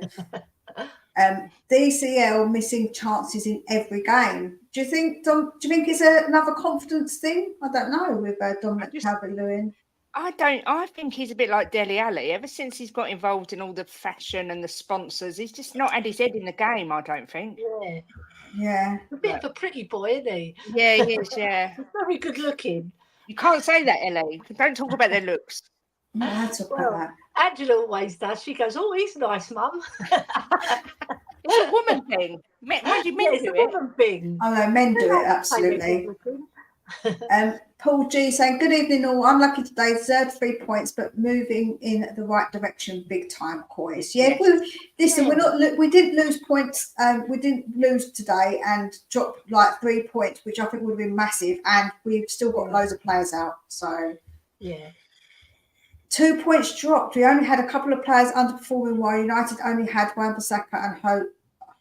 DCL missing chances in every game. Do you think it's another confidence thing? I don't know with Dominic Calvert-Lewin. I think he's a bit like Dele Alli. Ever since he's got involved in all the fashion and the sponsors, he's just not had his head in the game, I don't think. Yeah. A bit of a pretty boy, isn't he? Yeah, he is, yeah. He's very good looking. You can't say that, Ellie. Don't talk about their looks. No, I talk about that. Angela always does. She goes, "Oh, he's nice, Mum." It's a woman thing. Mind you, men do it. It's a woman thing. Oh no, men do it, absolutely. Paul G saying, good evening all. Unlucky today, deserved 3 points, but moving in the right direction, big time, Coys. Yeah, yes. We didn't lose points. We didn't lose today and drop like 3 points, which I think would have been massive. And we've still got loads of players out. So yeah. 2 points dropped. We only had a couple of players underperforming while United only had Wan-Bissaka and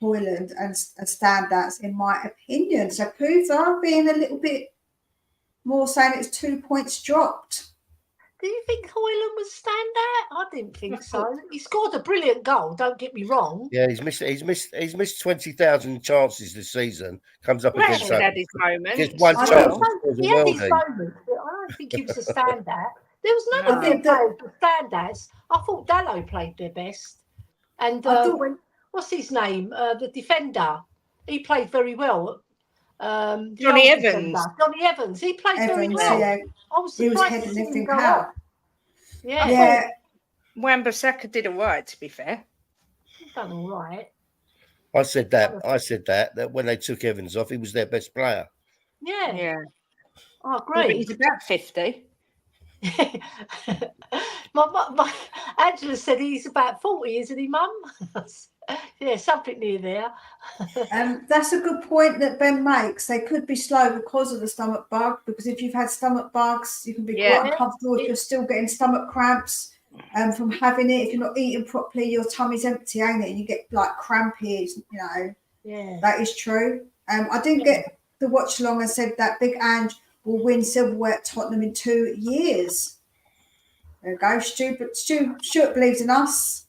Højlund and standouts, in my opinion. So Poohs are being a little bit more saying it's 2 points dropped. Do you think Højlund was standout? I didn't think so. He scored a brilliant goal. Don't get me wrong. Yeah, he's missed 20,000 chances this season. Comes up against that. Had his moment. Just one chance. He had his moments, but I don't think he was a standout. There was none of them players were standouts. I thought Dalot played their best, and what's his name? The defender. He played very well. Johnny Evans. Johnny Evans. He played very well. Yeah. I was surprised to see him go up. Yeah. Wan-Bissaka did all right, to be fair. He's done all right. I said that when they took Evans off, he was their best player. Yeah. Yeah. Oh, great. But he's about 50. my Angela said he's about 40, isn't he, Mum? Yeah, something near there. That's a good point that Ben makes. They could be slow because of the stomach bug, because if you've had stomach bugs, you can be quite uncomfortable if you're still getting stomach cramps from having it. If you're not eating properly, your tummy's empty, ain't it? And you get like crampy, Yeah. That is true. I didn't get the watch along and said that Big Ange will win silverware at Tottenham in 2 years. There we go. Stuart believes in us.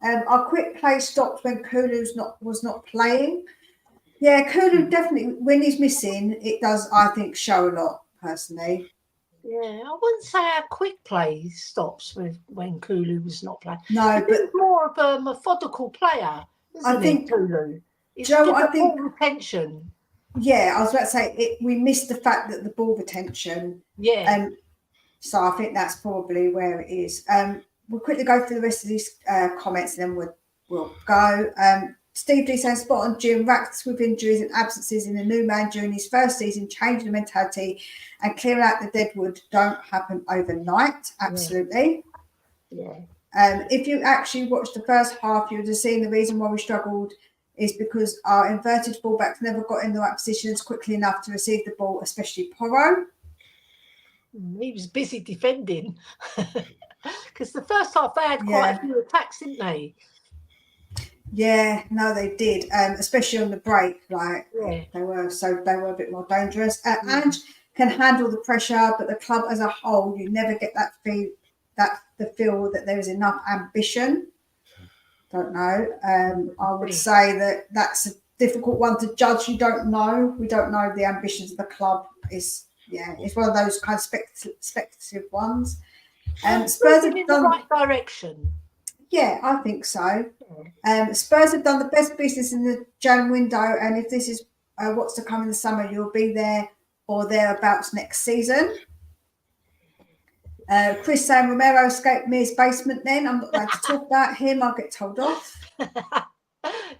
Our quick play stopped when Kulu was not playing. Yeah, Kulu definitely, when he's missing, it does, I think, show a lot, personally. Yeah, I wouldn't say our quick play stops when Kulu was not playing. No, but he's more of a methodical player, isn't he, Kulu? Joe, I think retention. Yeah, I was about to say we missed the fact that the ball retention. Yeah. So I think that's probably where it is. We'll quickly go through the rest of these comments and then we'll go. Steve D saying spot on Jim, racked with injuries and absences in the new man during his first season, changing the mentality and clearing out the deadwood don't happen overnight. Absolutely. Yeah. If you actually watched the first half, you would have seen the reason why we struggled is because our inverted fullbacks never got in the right positions quickly enough to receive the ball, especially Porro. He was busy defending. Because the first half they had quite a few attacks, didn't they? Yeah, no, they did, especially on the break. Like they were a bit more dangerous. And can handle the pressure, but the club as a whole, you never get that feel that there is enough ambition. Don't know. I would say that that's a difficult one to judge. You don't know. We don't know the ambitions of the club. It's one of those kind of speculative ones. Spurs have in the right direction. Yeah, I think so. Spurs have done the best business in the Jan window, and if this is what's to come in the summer, you'll be there or thereabouts next season. Chris saying Romero escaped Mears' basement then. I'm not allowed to talk about him. I'll get told off.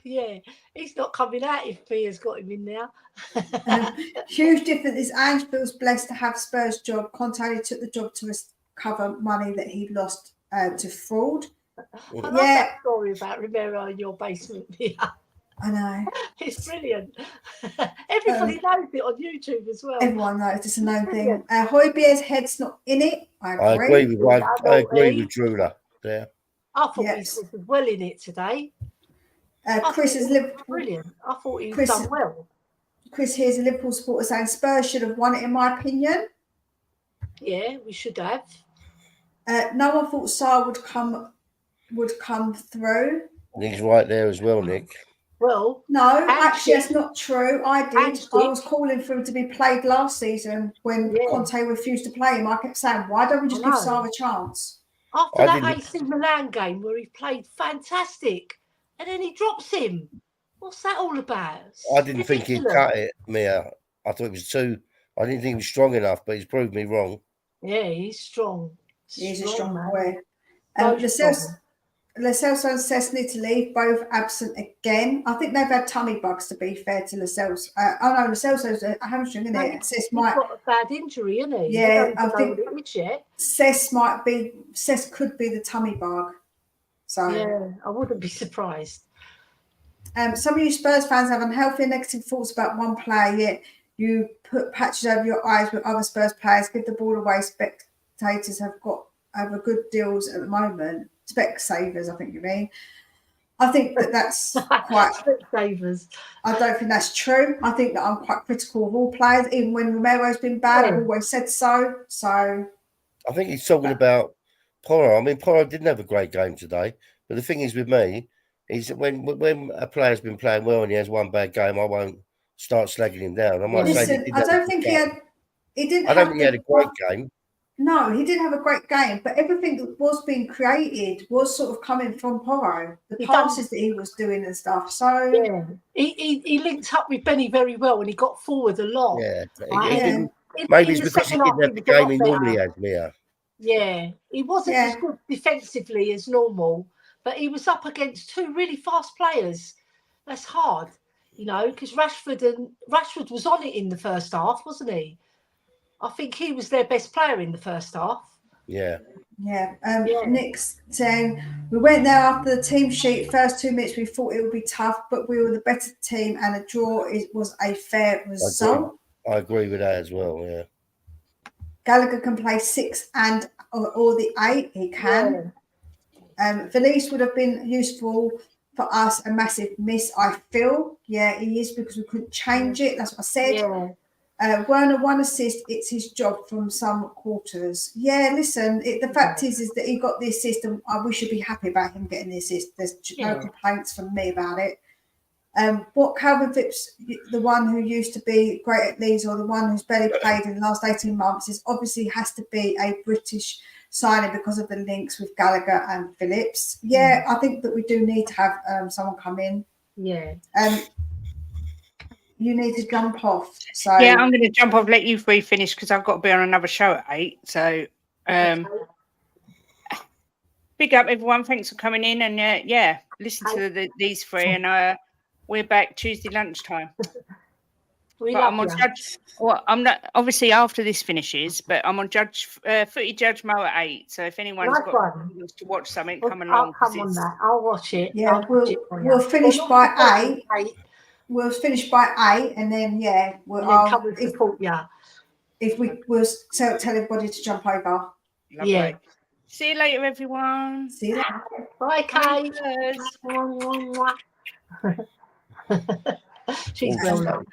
Yeah, he's not coming out if Mears got him in there. Huge difference is Ange feels blessed to have Spurs' job. Conte took the job to recover money that he lost to fraud. I love that story about Romero in your basement, Mia. I know. It's brilliant. Everybody knows it on YouTube as well. Everyone knows it's a known thing. Højbjerg's head's not in it. I agree with Drula there. I thought he was well in it today. Chris is brilliant. I thought he was done well. Chris here's a Liverpool supporter saying Spurs should have won it, in my opinion. Yeah, we should have. No one thought Sarr would come through. Nick's right there as well, Nick. Well, no, actually, that's not true. I did. I was calling for him to be played last season when Conte refused to play him. I kept saying, why don't we just give Sarr a chance? After that AC Milan game where he played fantastic and then he drops him. What's that all about? I didn't think he'd cut it, Mia. I thought it was too... I didn't think he was strong enough, but he's proved me wrong. Yeah, he's strong. He's a strong boy. Lo Celso and Cesc in Italy, both absent again. I think they've had tummy bugs, to be fair to Lo Celso. Lo Celso's a hamstring, isn't it? He's got a bad injury, isn't he? Yeah, I think Cesc could be the tummy bug. So yeah, I wouldn't be surprised. Some of you Spurs fans have unhealthy and negative thoughts about one player, yet you put patches over your eyes with other Spurs players. Give the ball away. Spectators have a good deals at the moment. Specsavers, I think you mean. I think that's quite... Specsavers. I don't think that's true. I think that I'm quite critical of all players. Even when Romero's been bad, I've always said so. So I think he's talking about Porro. I mean, Porro didn't have a great game today. But the thing is with me, is when a player's been playing well and he has one bad game, I won't start slagging him down. I might say I don't think he had... I don't think he had a great game. No, he didn't have a great game, but everything that was being created was sort of coming from Porro. The passes that he was doing and stuff. So yeah, he linked up with Benny very well, and he got forward a lot. Yeah, maybe it's because he didn't have the game he normally has, Mia. Yeah, he wasn't as good defensively as normal, but he was up against two really fast players. That's hard, because Rashford was on it in the first half, wasn't he? I think he was their best player in the first half. Yeah. Yeah. Nick's saying, we went there after the team sheet. First 2 minutes, we thought it would be tough, but we were the better team and a draw was a fair result. I agree with that as well, yeah. Gallagher can play 6 or the 8. He can. Yeah. Felice would have been useful for us. A massive miss, I feel. Yeah, he is, because we couldn't change it. That's what I said. Yeah. Werner 1 assist. It's his job from some quarters. Yeah, listen. The fact is that he got the assist, and we should be happy about him getting the assist. There's no complaints from me about it. What Calvin Phillips, the one who used to be great at Leeds, or the one who's barely played in the last 18 months, is obviously has to be a British signing because of the links with Gallagher and Phillips. Yeah, I think that we do need to have someone come in. Yeah. You need to jump off. So yeah, I'm going to jump off. Let you three finish because I've got to be on another show at 8. So, big up everyone. Thanks for coming in, and listen to these three, and we're back Tuesday lunchtime. I'm on Judge. Well, I'm not obviously after this finishes, but I'm on Footy Judge Mo at 8. So if anyone's wants to watch something, come along. I'll come on that. I'll watch it. Yeah, we'll finish by 8. We'll finish by 8, and then we'll come and support you. If we'll tell everybody to jump over. Lovely. See you later, everyone. See you later. Bye, Kate. She's well known.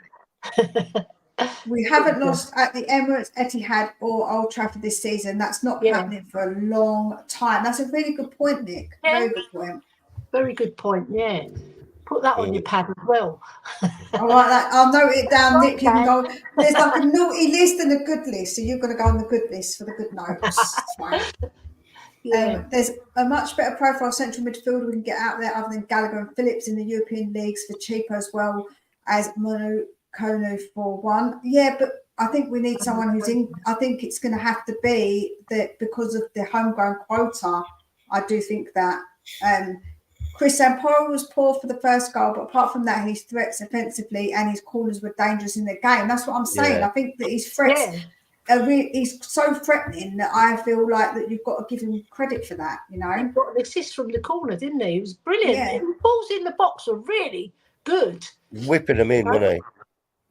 We haven't lost at the Emirates, Etihad, or Old Trafford this season. That's not happening for a long time. That's a really good point, Nick. Very good point. Very good point. Yeah, put that on your pad as well. I like that. I'll note it down, Nick. You can go. There's like a naughty list and a good list, so you're going to go on the good list for the good notes. Fine. Yeah. There's a much better profile central midfielder we can get out there other than Gallagher and Phillips in the European leagues for cheaper as well as Mono Kono for one. Yeah, but I think we need someone who's in. I think it's going to have to be that because of the homegrown quota. I do think that Chris Samporo was poor for the first goal, but apart from that, his threats offensively and his corners were dangerous in the game. That's what I'm saying. Yeah. I think that his threats. He's so threatening that I feel like that you've got to give him credit for that, you know. He got an assist from the corner, didn't he? He was brilliant. Yeah. The balls in the box were really good. Whipping them in, wasn't he?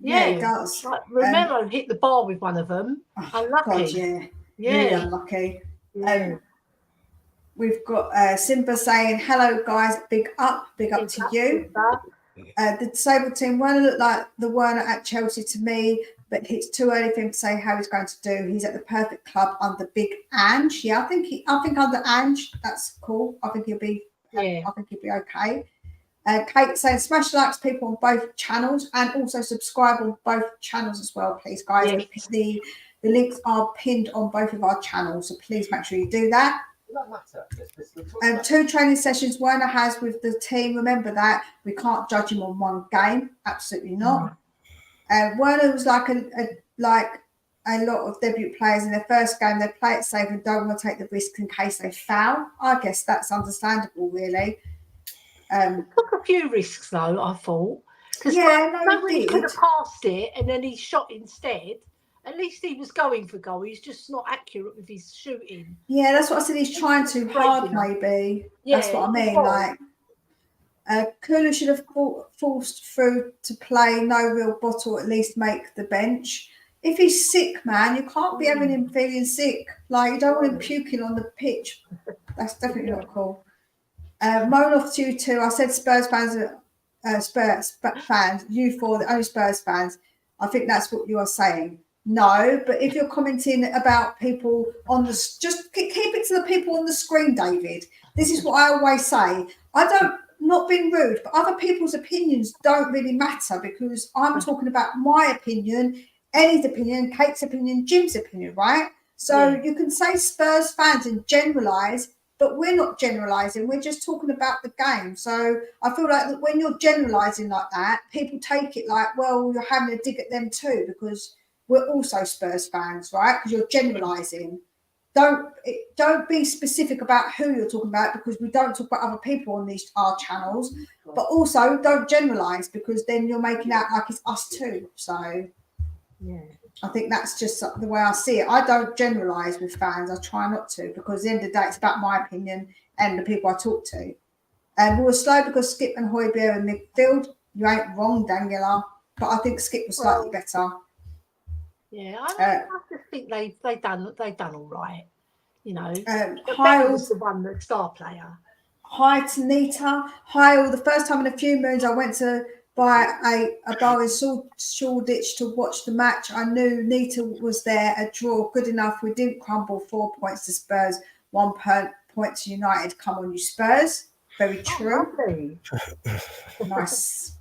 Yeah, he does. Like Romero hit the bar with one of them. Unlucky. God, really unlucky. Yeah. We've got Simba saying, hello, guys, big up to you. The disabled team Werner looked like the Werner at Chelsea to me, but it's too early for him to say how he's going to do. He's at the perfect club under Big Ange. Yeah, I think under Ange, that's cool. I think he'll be okay. Kate saying, smash likes people on both channels and also subscribe on both channels as well, please, guys. Yeah. The links are pinned on both of our channels, so please make sure you do that. 2 training sessions Werner has with the team. Remember that we can't judge him on one game. Absolutely not. Werner was like a lot of debut players in their first game. They play it safe and don't want to take the risk in case they foul. I guess that's understandable, really. Took a few risks though, I thought. Because he could have passed it and then he shot instead. At least he was going for goal. He's just not accurate with his shooting. Yeah, that's what I said. He's trying too hard, maybe. Yeah, that's what I mean. Like, Kula should have forced through to play. No real bottle. At least make the bench. If he's sick, man, you can't be having him feeling sick. Like, you don't want him puking on the pitch. That's definitely not cool. Moan off to you too. I said Spurs fans are Spurs fans. You four, the only Spurs fans. I think that's what you are saying. No, but if you're commenting about people on the, just keep it to the people on the screen, David. This is what I always say. Not being rude, but other people's opinions don't really matter because I'm talking about my opinion, Ellie's opinion, Kate's opinion, Jim's opinion, right? So you can say Spurs fans and generalise, but we're not generalising. We're just talking about the game. So I feel like that when you're generalising like that, people take it like, well, you're having a dig at them too because we're also Spurs fans, right? Because you're generalising. Don't be specific about who you're talking about because we don't talk about other people on our channels. But also don't generalise because then you're making out like it's us too. So I think that's just the way I see it. I don't generalise with fans. I try not to because at the end of the day, it's about my opinion and the people I talk to. We were slow because Skip and Højbjerg in midfield. You ain't wrong, Daniela. But I think Skip was slightly better. Yeah, I just think they done all right. You know, Heil was the one that star player. Hi to Nita. Heil, the first time in a few moons I went to buy a bar in Shoreditch to watch the match. I knew Nita was there. A draw, good enough. We didn't crumble. 4 points to Spurs, 1 point to United. Come on, you Spurs. Very true. Nice.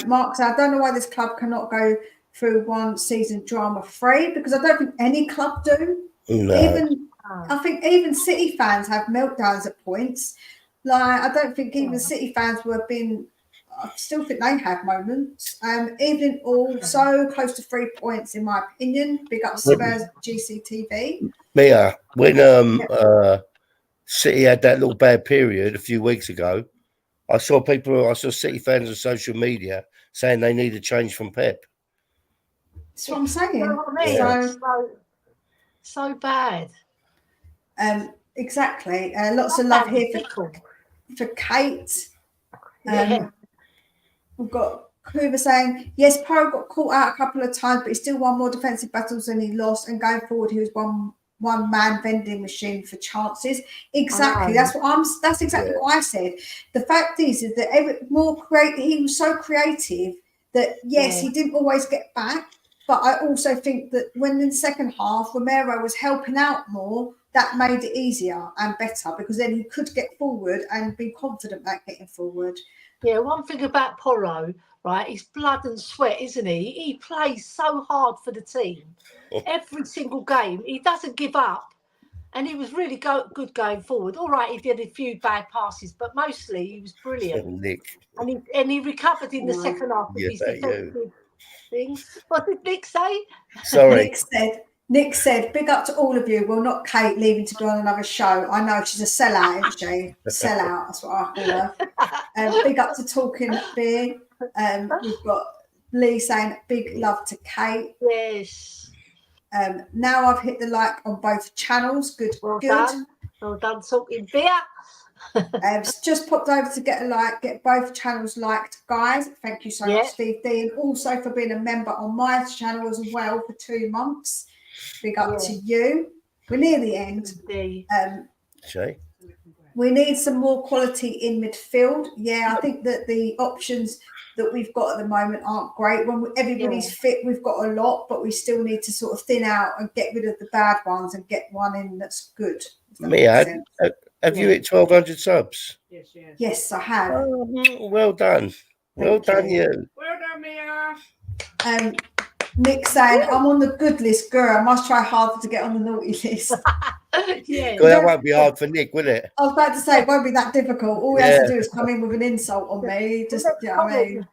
Mark said, I don't know why this club cannot go through one season drama free because I don't think any club do. No. I think even City fans have meltdowns at points. Like I don't think even City fans I still think they have moments. Even all so close to 3 points in my opinion. Big up Spurs GCTV. Mia, when City had that little bad period a few weeks ago, I saw City fans on social media saying they need a change from Pep. That's what I'm saying. You know what I mean? So bad. Exactly. Lots of love here for Kate. We've got Hoover saying, yes, Poe got caught out a couple of times, but he still won more defensive battles than he lost. And going forward, he was one one-man vending machine for chances. Exactly. That's exactly what I said. The fact is that he was so creative that yes, he didn't always get back. But I also think that when in the second half, Romero was helping out more, that made it easier and better because then he could get forward and be confident about getting forward. Yeah, one thing about Porro, right, he's blood and sweat, isn't he? He plays so hard for the team. Every single game, he doesn't give up. And he was really good going forward. All right, he did a few bad passes, but mostly he was brilliant. Nick. And he recovered in the second half with his defensive things. What did Nick say? Sorry. Nick said, big up to all of you. Well, not Kate leaving to go on another show. I know she's a sellout, isn't she? Sellout, that's what I call her. Big up to Talking Beer. We've got Lee saying big love to Kate. Yes. Now I've hit the like on both channels. Good. Well done, Talking Beer. Just popped over to get both channels liked, guys. Thank you so much, Steve D, and also for being a member on my channel as well for 2 months. Big up to you. We're near the end. We need some more quality in midfield. Yeah, I think that the options that we've got at the moment aren't great. When everybody's fit, we've got a lot, but we still need to sort of thin out and get rid of the bad ones and get one in that's good. Mia, have you hit 1,200 subs? Yes, I have. Oh, well done. Well done, you. Well done, Mia. Nick saying, I'm on the good list, girl. I must try harder to get on the naughty list. Well, that won't be hard for Nick, will it? I was about to say, it won't be that difficult. All he has to do is come in with an insult on me. Just, you know what I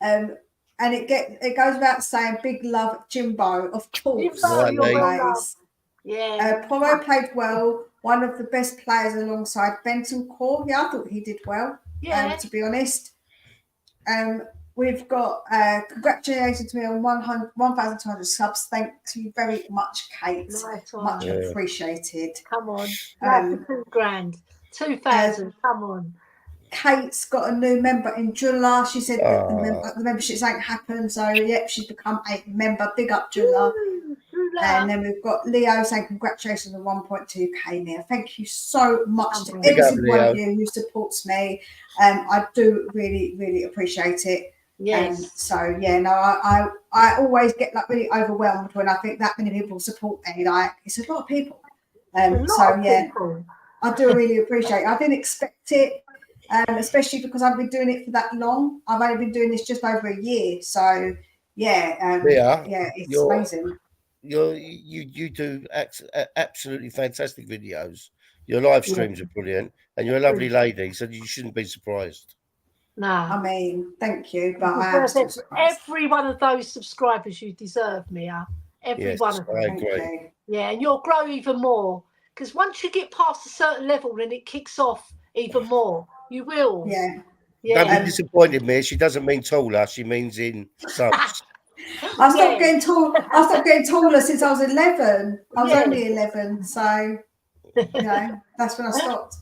mean? And it goes without saying, big love, Jimbo, of course. Always. Yeah. Porro played well. One of the best players alongside Bentancur. Yeah, I thought he did well. To be honest. We've got congratulations to me on 1,200 subs. Thank you very much, Kate. Much appreciated. Come on. 2 grand. 2,000. Come on. Kate's got a new member in July. She said that the memberships ain't happened. So, she's become a member. Big up, July. And then we've got Leo saying congratulations on 1.2k Mia. Thank you so much to every single one of you who supports me. I do really, really appreciate it. Yes. I always get really overwhelmed when I think that many people support me. Like, it's a lot of people. I do really appreciate it. I didn't expect it, especially because I've been doing it for that long. I've only been doing this just over a year. So it's amazing. You do absolutely fantastic videos. Your live streams are brilliant, and you're a lovely lady, so you shouldn't be surprised. No, I mean, thank you, but every one of those subscribers you deserve, Mia. Every one of them. I agree. Yeah, and you'll grow even more because once you get past a certain level, then it kicks off even more. You will. Yeah. Don't be disappointed, Mia. She doesn't mean taller; she means in subs. I stopped getting tall. I stopped getting taller since I was 11. I was only 11, so that's when I stopped.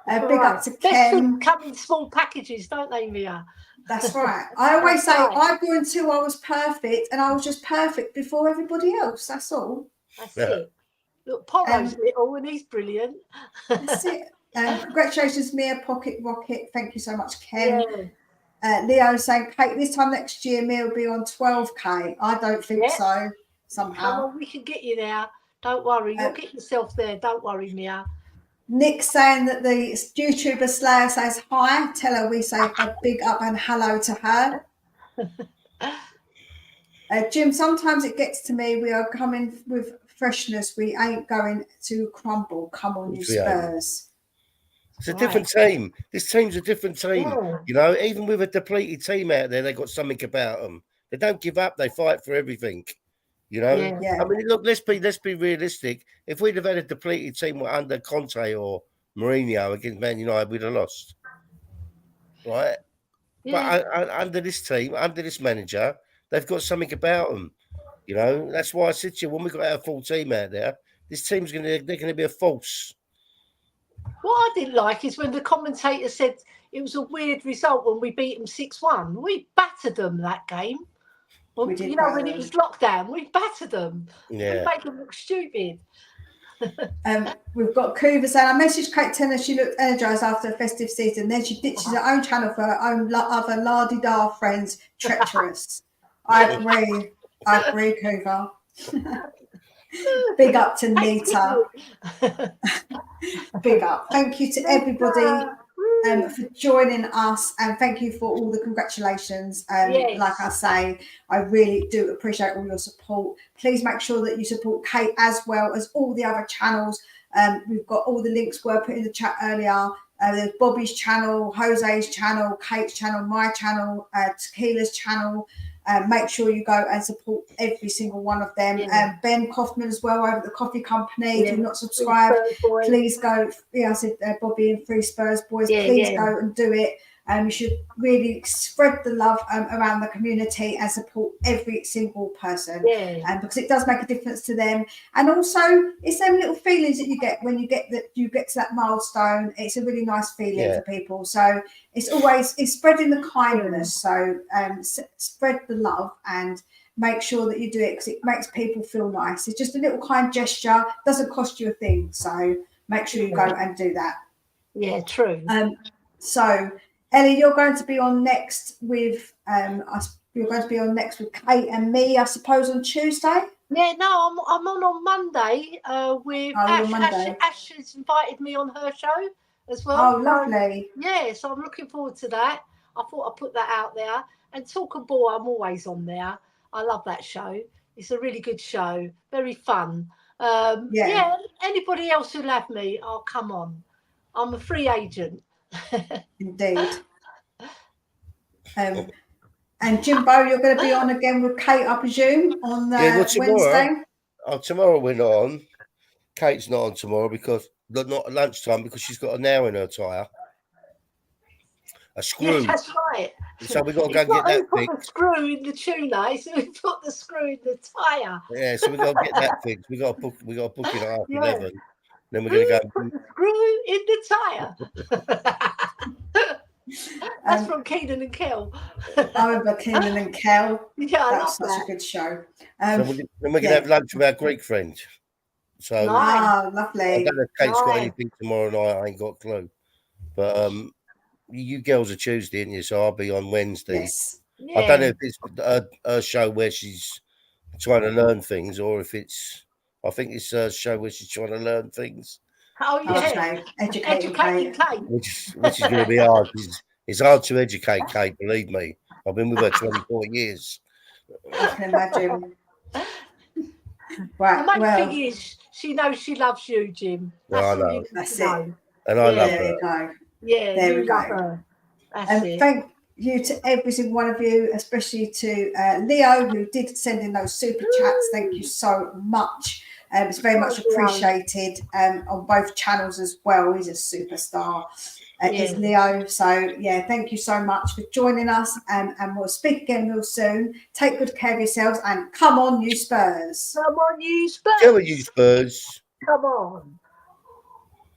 Big up to Ken. Come in small packages, don't they, Mia? That's right. I always say I grew until I was perfect, and I was just perfect before everybody else. That's all. That's it. Look, Porro's little, and he's brilliant. That's it. Congratulations, Mia, Pocket Rocket. Thank you so much, Ken. Leo saying, Kate, this time next year, Mia will be on 12k. I don't think so. Somehow. Come on, we can get you there. Don't worry. You'll get yourself there. Don't worry, Mia. Nick saying that the YouTuber Slayer says hi. Tell her we say a big up and hello to her. Jim, sometimes it gets to me. We are coming with freshness. We ain't going to crumble. Come on, you Spurs. It's a different team. This team's a different team. You know, even with a depleted team out there, they got something about them. They don't give up. They fight for everything. You know, I mean, look, let's be realistic. If we'd have had a depleted team under Conte or Mourinho against Man United, we'd have lost, right? But under this team, under this manager, they've got something about them. You know, that's why I said to you, when we got our full team out there, this team's they're going to be a force. What I didn't like is when the commentator said it was a weird result when we beat them 6-1. We battered them that game. Well, We did you know, batter when it them. was lockdown, we battered them. Yeah. We made them look stupid. We've got Coover saying, I messaged Kate telling her she looked energised after a festive season. Then she ditches her own channel for her own other la-di-da friends. Treacherous. I agree, Coover. Big up to Nita. Big up. Thank you to everybody for joining us, and thank you for all the congratulations. Yes. Like I say, I really do appreciate all your support. Please make sure that you support Kate as well as all the other channels. We've got all the links were put in the chat earlier. There's Bobby's channel, Jose's channel, Kate's channel, my channel, Tequila's channel. Make sure you go and support every single one of them. Yeah. Ben Kaufman as well over at the Coffee Company. Yeah. If you're not subscribed, Boys. please go. Yeah, I said Bobby and Free Spurs Boys. Yeah, Please go and do it. You should really spread the love around the community and support every single person, because it does make a difference to them. And also, it's them little feelings that you get when you get to that milestone. It's a really nice feeling for people. So it's spreading the kindness. So spread the love and make sure that you do it, because it makes people feel nice. It's just a little kind gesture. Doesn't cost you a thing. So make sure you go and do that. Yeah, true. So Ellie, you're going to be on next with you're going to be on next with Kate and me, I suppose, on Tuesday. Yeah, no, I'm on Monday with Ash. Ash has invited me on her show as well. Oh, lovely. Yeah, so I'm looking forward to that. I thought I'd put that out there. And Talk and Ball, I'm always on there. I love that show. It's a really good show, very fun. Yeah, anybody else who'll have me, I'll come on. I'm a free agent. Indeed. And Jimbo, you're going to be on again with Kate, I presume, on Wednesday. Tomorrow we're not on. Kate's not on tomorrow because not at lunchtime, because she's got a nail in her tyre. A screw. Yes, that's right. So we've got to go and get that fixed. Put the screw in the tuna, so we put the screw in the tyre. Yeah, so we've got to get that fixed. We got to book it at 11. Then we're going to go. Put the screw in the tyre. That's from Keenan and Kel. I remember Keenan and Kel. Yeah, that's such a good show. So then we're going to have lunch with our Greek friend. So lovely. I don't know if Kate's got anything tomorrow night. I ain't got a clue. But you girls are Tuesday, aren't you? So I'll be on Wednesday. Yes. I don't know if it's a show where she's trying to learn things, or if I think it's a show where she's trying to learn things. Oh, yeah. Educating Kate. Which is going to be hard. It's hard to educate Kate, believe me. I've been with her 24 years. I can imagine. Right, the main thing is, she knows she loves you, Jim. That's I know. That's it. And I love her. There we go. Yeah, there we go. Her. That's it. Thank you to every single one of you, especially to Leo, who did send in those super chats. Thank you so much. It's very much appreciated on both channels as well. He's a superstar, is Leo. So, thank you so much for joining us, and we'll speak again real soon. Take good care of yourselves, and come on, you Spurs. Come on, you Spurs. Come on, you Spurs. Come on.